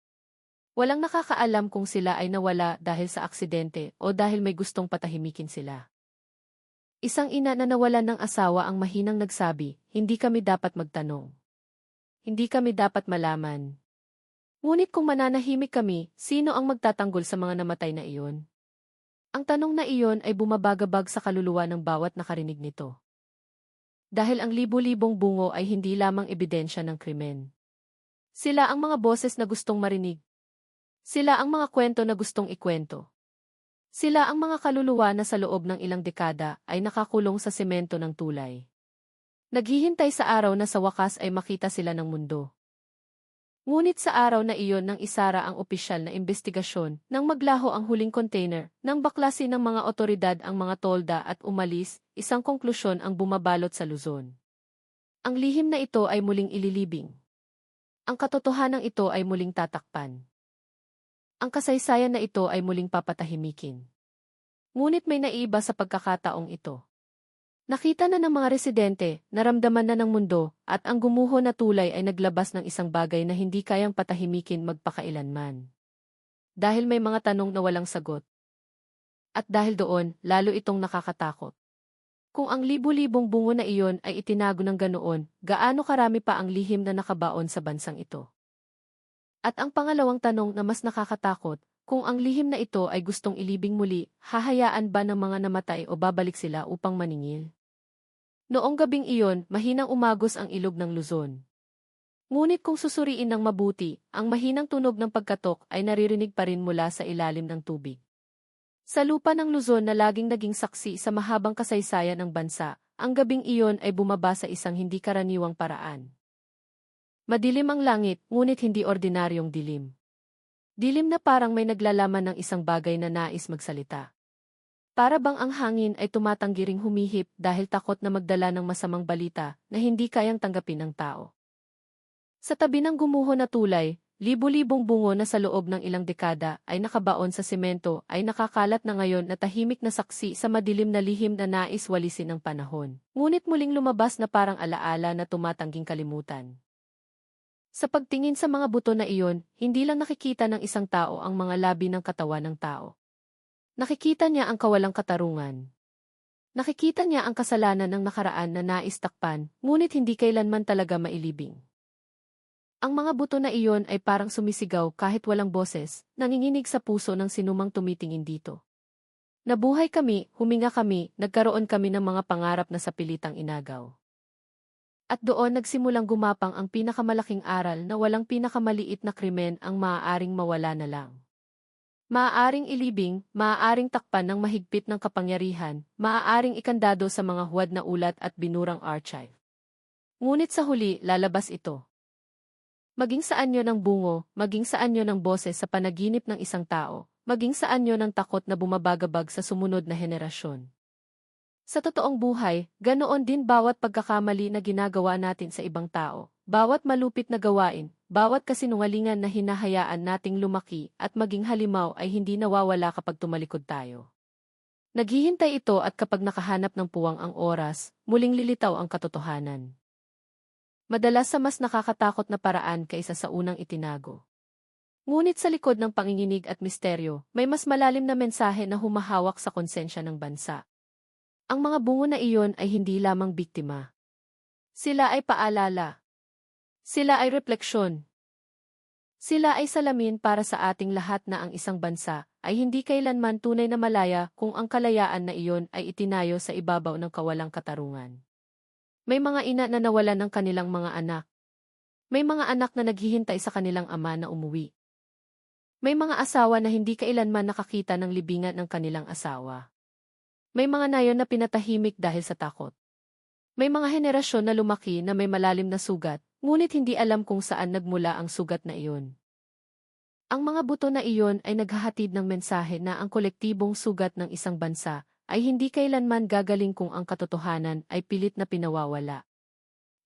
Walang nakakaalam kung sila ay nawala dahil sa aksidente o dahil may gustong patahimikin sila. Isang ina na nawalan ng asawa ang mahinang nagsabi, hindi kami dapat magtanong. Hindi kami dapat malaman. Ngunit kung mananahimik kami, sino ang magtatanggol sa mga namatay na iyon? Ang tanong na iyon ay bumabagabag sa kaluluwa ng bawat nakarinig nito. Dahil ang libu-libong bungo ay hindi lamang ebidensya ng krimen. Sila ang mga boses na gustong marinig. Sila ang mga kwento na gustong ikwento. Sila ang mga kaluluwa na sa loob ng ilang dekada ay nakakulong sa semento ng tulay. Naghihintay sa araw na sa wakas ay makita sila ng mundo. Ngunit sa araw na iyon nang isara ang opisyal na investigasyon, nang maglaho ang huling container, nang baklasin ng mga otoridad ang mga tolda at umalis, isang konklusyon ang bumabalot sa Luzon. Ang lihim na ito ay muling ililibing. Ang katotohanan ito ay muling tatakpan. Ang kasaysayan na ito ay muling papatahimikin. Ngunit may naiiba sa pagkakataong ito. Nakita na ng mga residente, naramdaman na ng mundo, at ang gumuho na tulay ay naglabas ng isang bagay na hindi kayang patahimikin magpakailanman. dahil may mga tanong na walang sagot. At dahil doon, lalo itong nakakatakot. Kung ang libu-libong bungo na iyon ay itinago ng ganoon, gaano karami pa ang lihim na nakabaon sa bansang ito? At ang pangalawang tanong na mas nakakatakot, kung ang lihim na ito ay gustong ilibing muli, hahayaan ba ng mga namatay o babalik sila upang maningil? Noong gabing iyon, mahinang umagos ang ilog ng Luzon. Ngunit kung susuriin ng mabuti, ang mahinang tunog ng pagkatok ay naririnig pa rin mula sa ilalim ng tubig. Sa lupa ng Luzon na laging naging saksi sa mahabang kasaysayan ng bansa, ang gabing iyon ay bumaba sa isang hindi karaniwang paraan. Madilim ang langit, ngunit hindi ordinaryong dilim. Dilim na parang may naglalaman ng isang bagay na nais magsalita. Para bang ang hangin ay tumatanggiring humihip dahil takot na magdala ng masamang balita na hindi kayang tanggapin ng tao. Sa tabi ng gumuho na tulay, libu-libong bungo na sa loob ng ilang dekada ay nakabaon sa semento ay nakakalat na ngayon na tahimik na saksi sa madilim na lihim na nais walisin ng panahon. Ngunit muling lumabas na parang alaala na tumatangging kalimutan. Sa pagtingin sa mga buto na iyon, hindi lang nakikita ng isang tao ang mga labi ng katawan ng tao. Nakikita niya ang kawalang katarungan. Nakikita niya ang kasalanan ng nakaraan na nais takpan, ngunit hindi kailanman talaga mailibing. Ang mga buto na iyon ay parang sumisigaw kahit walang boses, nanginginig sa puso ng sinumang tumitingin dito. Nabuhay kami, huminga kami, nagkaroon kami ng mga pangarap na sa pilitang inagaw. At doon nagsimulang gumapang ang pinakamalaking aral na walang pinakamaliit na krimen ang maaaring mawala na lang. Maaaring ilibing, maaaring takpan ng mahigpit ng kapangyarihan, maaaring ikandado sa mga huwad na ulat at binurang archive. Ngunit sa huli, lalabas ito. Maging sa anyo ng bungo, maging sa anyo ng boses sa panaginip ng isang tao, maging sa anyo ng takot na bumabagabag sa sumunod na henerasyon. Sa totoong buhay, ganoon din bawat pagkakamali na ginagawa natin sa ibang tao, bawat malupit na gawain, bawat kasinungalingan na hinahayaan nating lumaki at maging halimaw ay hindi nawawala kapag tumalikod tayo. Naghihintay ito at kapag nakahanap ng puwang ang oras, muling lilitaw ang katotohanan. Madalas sa mas nakakatakot na paraan kaysa sa unang itinago. Ngunit sa likod ng panginginig at misteryo, may mas malalim na mensahe na humahawak sa konsensya ng bansa. Ang mga bungo na iyon ay hindi lamang biktima. Sila ay paalala. Sila ay refleksyon. Sila ay salamin para sa ating lahat na ang isang bansa ay hindi kailanman tunay na malaya kung ang kalayaan na iyon ay itinayo sa ibabaw ng kawalang katarungan. May mga ina na nawalan ng kanilang mga anak. May mga anak na naghihintay sa kanilang ama na umuwi. May mga asawa na hindi kailanman nakakita ng libingan ng kanilang asawa. May mga nayon na pinatahimik dahil sa takot. May mga henerasyon na lumaki na may malalim na sugat, ngunit hindi alam kung saan nagmula ang sugat na iyon. Ang mga buto na iyon ay naghahatid ng mensahe na ang kolektibong sugat ng isang bansa ay hindi kailanman gagaling kung ang katotohanan ay pilit na pinawawala.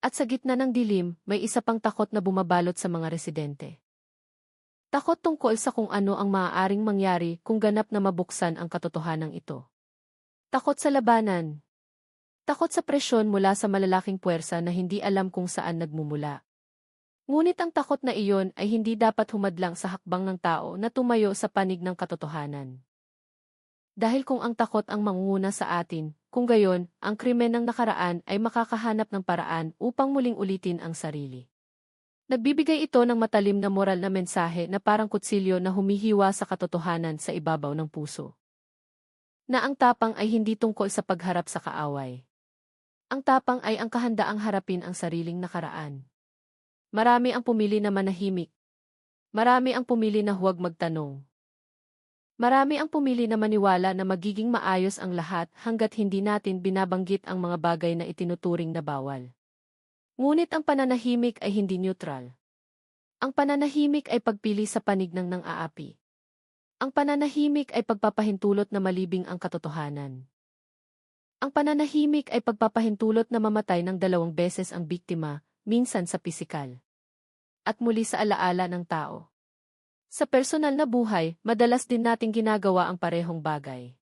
At sa gitna ng dilim, may isa pang takot na bumabalot sa mga residente. Takot tungkol sa kung ano ang maaaring mangyari kung ganap na mabuksan ang katotohanan ito. Takot sa labanan. Takot sa presyon mula sa malalaking puwersa na hindi alam kung saan nagmumula. Ngunit ang takot na iyon ay hindi dapat humadlang sa hakbang ng tao na tumayo sa panig ng katotohanan. Dahil kung ang takot ang mangunguna sa atin, kung gayon, ang krimen ng nakaraan ay makakahanap ng paraan upang muling ulitin ang sarili. Nagbibigay ito ng matalim na moral na mensahe na parang kutsilyo na humihiwa sa katotohanan sa ibabaw ng puso. Na ang tapang ay hindi tungkol sa pagharap sa kaaway. Ang tapang ay ang kahandaang harapin ang sariling nakaraan. Marami ang pumili na manahimik. Marami ang pumili na huwag magtanong. Marami ang pumili na maniwala na magiging maayos ang lahat hanggat hindi natin binabanggit ang mga bagay na itinuturing na bawal. Ngunit ang pananahimik ay hindi neutral. Ang pananahimik ay pagpili sa panig ng nang-aapi. Ang pananahimik ay pagpapahintulot na malibing ang katotohanan. Ang pananahimik ay pagpapahintulot na mamatay ng 2 beses ang biktima, minsan sa pisikal. At muli sa alaala ng tao. Sa personal na buhay, madalas din nating ginagawa ang parehong bagay.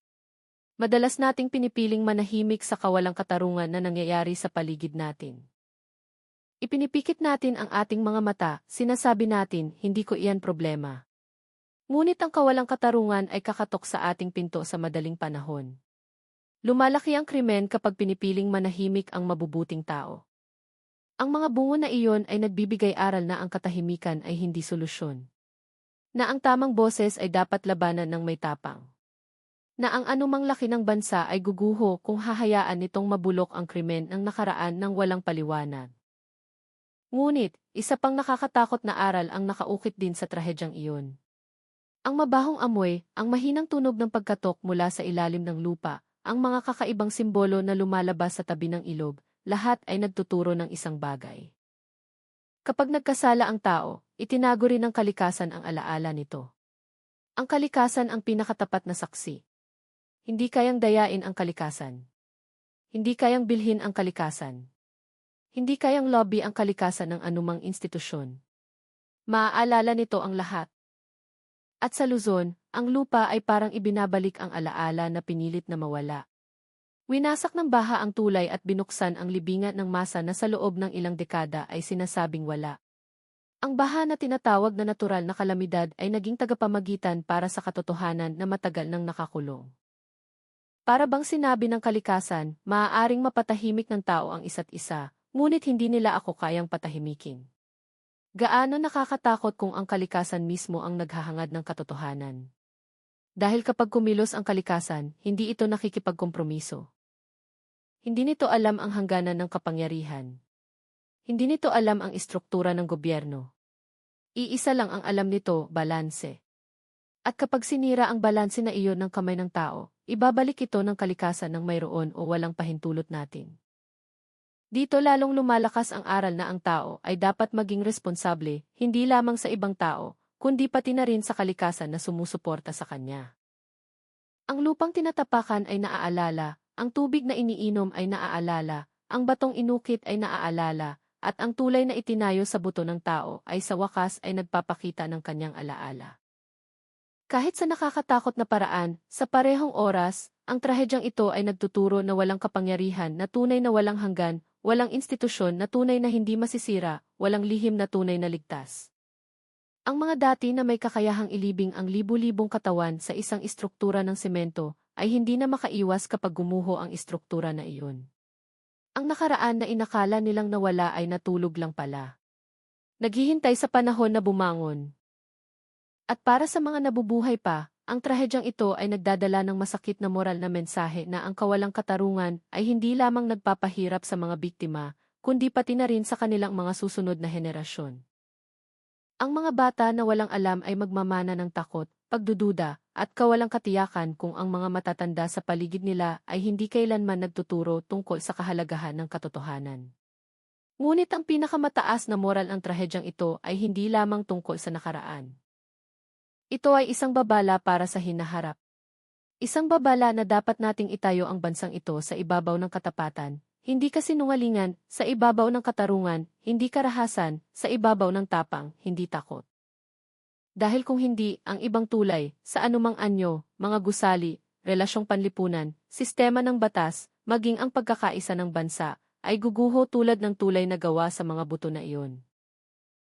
Madalas nating pinipiling manahimik sa kawalang katarungan na nangyayari sa paligid natin. Ipinipikit natin ang ating mga mata, sinasabi natin, hindi ko iyan problema. Ngunit ang kawalang katarungan ay kakatok sa ating pinto sa madaling panahon. Lumalaki ang krimen kapag pinipiling manahimik ang mabubuting tao. Ang mga bungo na iyon ay nagbibigay aral na ang katahimikan ay hindi solusyon. Na ang tamang boses ay dapat labanan ng may tapang. Na ang anumang laki ng bansa ay guguho kung hahayaan nitong mabulok ang krimen ng nakaraan ng walang paliwanag. Ngunit, isa pang nakakatakot na aral ang nakaukit din sa trahedyang iyon. Ang mabahong amoy, ang mahinang tunog ng pagkatok mula sa ilalim ng lupa, ang mga kakaibang simbolo na lumalabas sa tabi ng ilog, lahat ay nagtuturo ng isang bagay. Kapag nagkasala ang tao, itinago rin ng kalikasan ang alaala nito. Ang kalikasan ang pinakatapat na saksi. Hindi kayang dayain ang kalikasan. Hindi kayang bilhin ang kalikasan. Hindi kayang lobby ang kalikasan ng anumang institusyon. Maaalala nito ang lahat. At sa Luzon, ang lupa ay parang ibinabalik ang alaala na pinilit na mawala. Winasak ng baha ang tulay at binuksan ang libingan ng masa na sa loob ng ilang dekada ay sinasabing wala. Ang baha na tinatawag na natural na kalamidad ay naging tagapamagitan para sa katotohanan na matagal nang nakakulong. Para bang sinabi ng kalikasan, maaaring mapatahimik ng tao ang isa't isa, ngunit hindi nila ako kayang patahimikin. Gaano nakakatakot kung ang kalikasan mismo ang naghahangad ng katotohanan. Dahil kapag kumilos ang kalikasan, hindi ito nakikipagkompromiso. Hindi nito alam ang hangganan ng kapangyarihan. Hindi nito alam ang istruktura ng gobyerno. Iisa lang ang alam nito, balanse. At kapag sinira ang balanse na iyon ng kamay ng tao, ibabalik ito ng kalikasan ng mayroon o walang pahintulot natin. Dito lalong lumalakas ang aral na ang tao ay dapat maging responsable, hindi lamang sa ibang tao, kundi pati na rin sa kalikasan na sumusuporta sa kanya. Ang lupang tinatapakan ay naaalala, ang tubig na iniinom ay naaalala, ang batong inukit ay naaalala, at ang tulay na itinayo sa buto ng tao ay sa wakas ay nagpapakita ng kanyang alaala. Kahit sa nakakatakot na paraan, sa parehong oras, ang trahedyang ito ay nagtuturo na walang kapangyarihan na tunay na walang hanggan, walang institusyon na tunay na hindi masisira, walang lihim na tunay na ligtas. Ang mga dati na may kakayahang ilibing ang libu-libong katawan sa isang istruktura ng semento, ay hindi na makaiwas kapag gumuho ang istruktura na iyon. Ang nakaraan na inakala nilang nawala ay natulog lang pala. Naghihintay sa panahon na bumangon. At para sa mga nabubuhay pa, ang trahedyang ito ay nagdadala ng masakit na moral na mensahe na ang kawalang katarungan ay hindi lamang nagpapahirap sa mga biktima, kundi pati na rin sa kanilang mga susunod na henerasyon. Ang mga bata na walang alam ay magmamana ng takot, pagdududa, at kawalang katiyakan kung ang mga matatanda sa paligid nila ay hindi kailanman nagtuturo tungkol sa kahalagahan ng katotohanan. Ngunit ang pinakamataas na moral ng trahedyang ito ay hindi lamang tungkol sa nakaraan. Ito ay isang babala para sa hinaharap. Isang babala na dapat nating itayo ang bansang ito sa ibabaw ng katapatan, hindi kasinungalingan, sa ibabaw ng katarungan, hindi karahasan, sa ibabaw ng tapang, hindi takot. Dahil kung hindi, ang ibang tulay, sa anumang anyo, mga gusali, relasyong panlipunan, sistema ng batas, maging ang pagkakaisa ng bansa, ay guguho tulad ng tulay na gawa sa mga buto na iyon.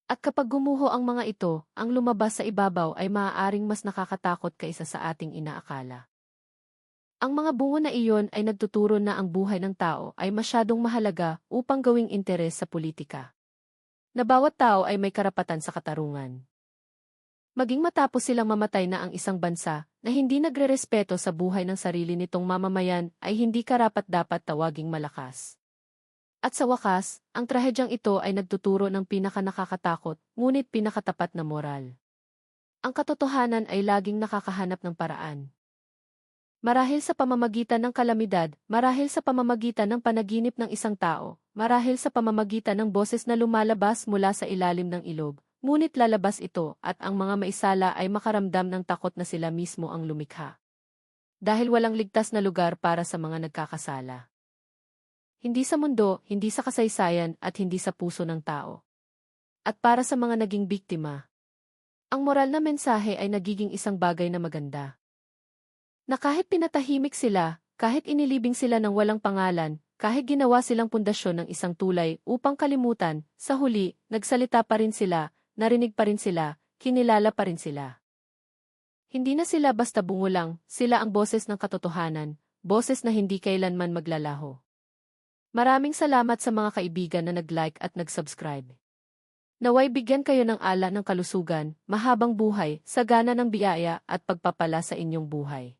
At kapag gumuho ang mga ito, ang lumabas sa ibabaw ay maaaring mas nakakatakot kaysa sa ating inaakala. Ang mga bungo na iyon ay nagtuturo na ang buhay ng tao ay masyadong mahalaga upang gawing interes sa politika. Na bawat tao ay may karapatan sa katarungan. Maging matapos silang mamatay na ang isang bansa na hindi nagrerespeto sa buhay ng sarili nitong mamamayan ay hindi karapat-dapat tawaging malakas. At sa wakas, ang trahedyang ito ay nagtuturo ng pinakanakakatakot, ngunit pinakatapat na moral. Ang katotohanan ay laging nakakahanap ng paraan. Marahil sa pamamagitan ng kalamidad, marahil sa pamamagitan ng panaginip ng isang tao, marahil sa pamamagitan ng boses na lumalabas mula sa ilalim ng ilog, ngunit lalabas ito at ang mga maisala ay makaramdam ng takot na sila mismo ang lumikha. Dahil walang ligtas na lugar para sa mga nagkakasala. Hindi sa mundo, hindi sa kasaysayan at hindi sa puso ng tao. At para sa mga naging biktima, ang moral na mensahe ay nagiging isang bagay na maganda. Na kahit pinatahimik sila, kahit inilibing sila ng walang pangalan, kahit ginawa silang pundasyon ng isang tulay upang kalimutan, sa huli, nagsalita pa rin sila, narinig pa rin sila, kinilala pa rin sila. Hindi na sila basta bungulang, sila ang boses ng katotohanan, boses na hindi kailanman maglalaho. Maraming salamat sa mga kaibigan na nag-like at nag-subscribe. Naway bigyan kayo ng ala ng kalusugan, mahabang buhay, sagana ng biyaya at pagpapala sa inyong buhay.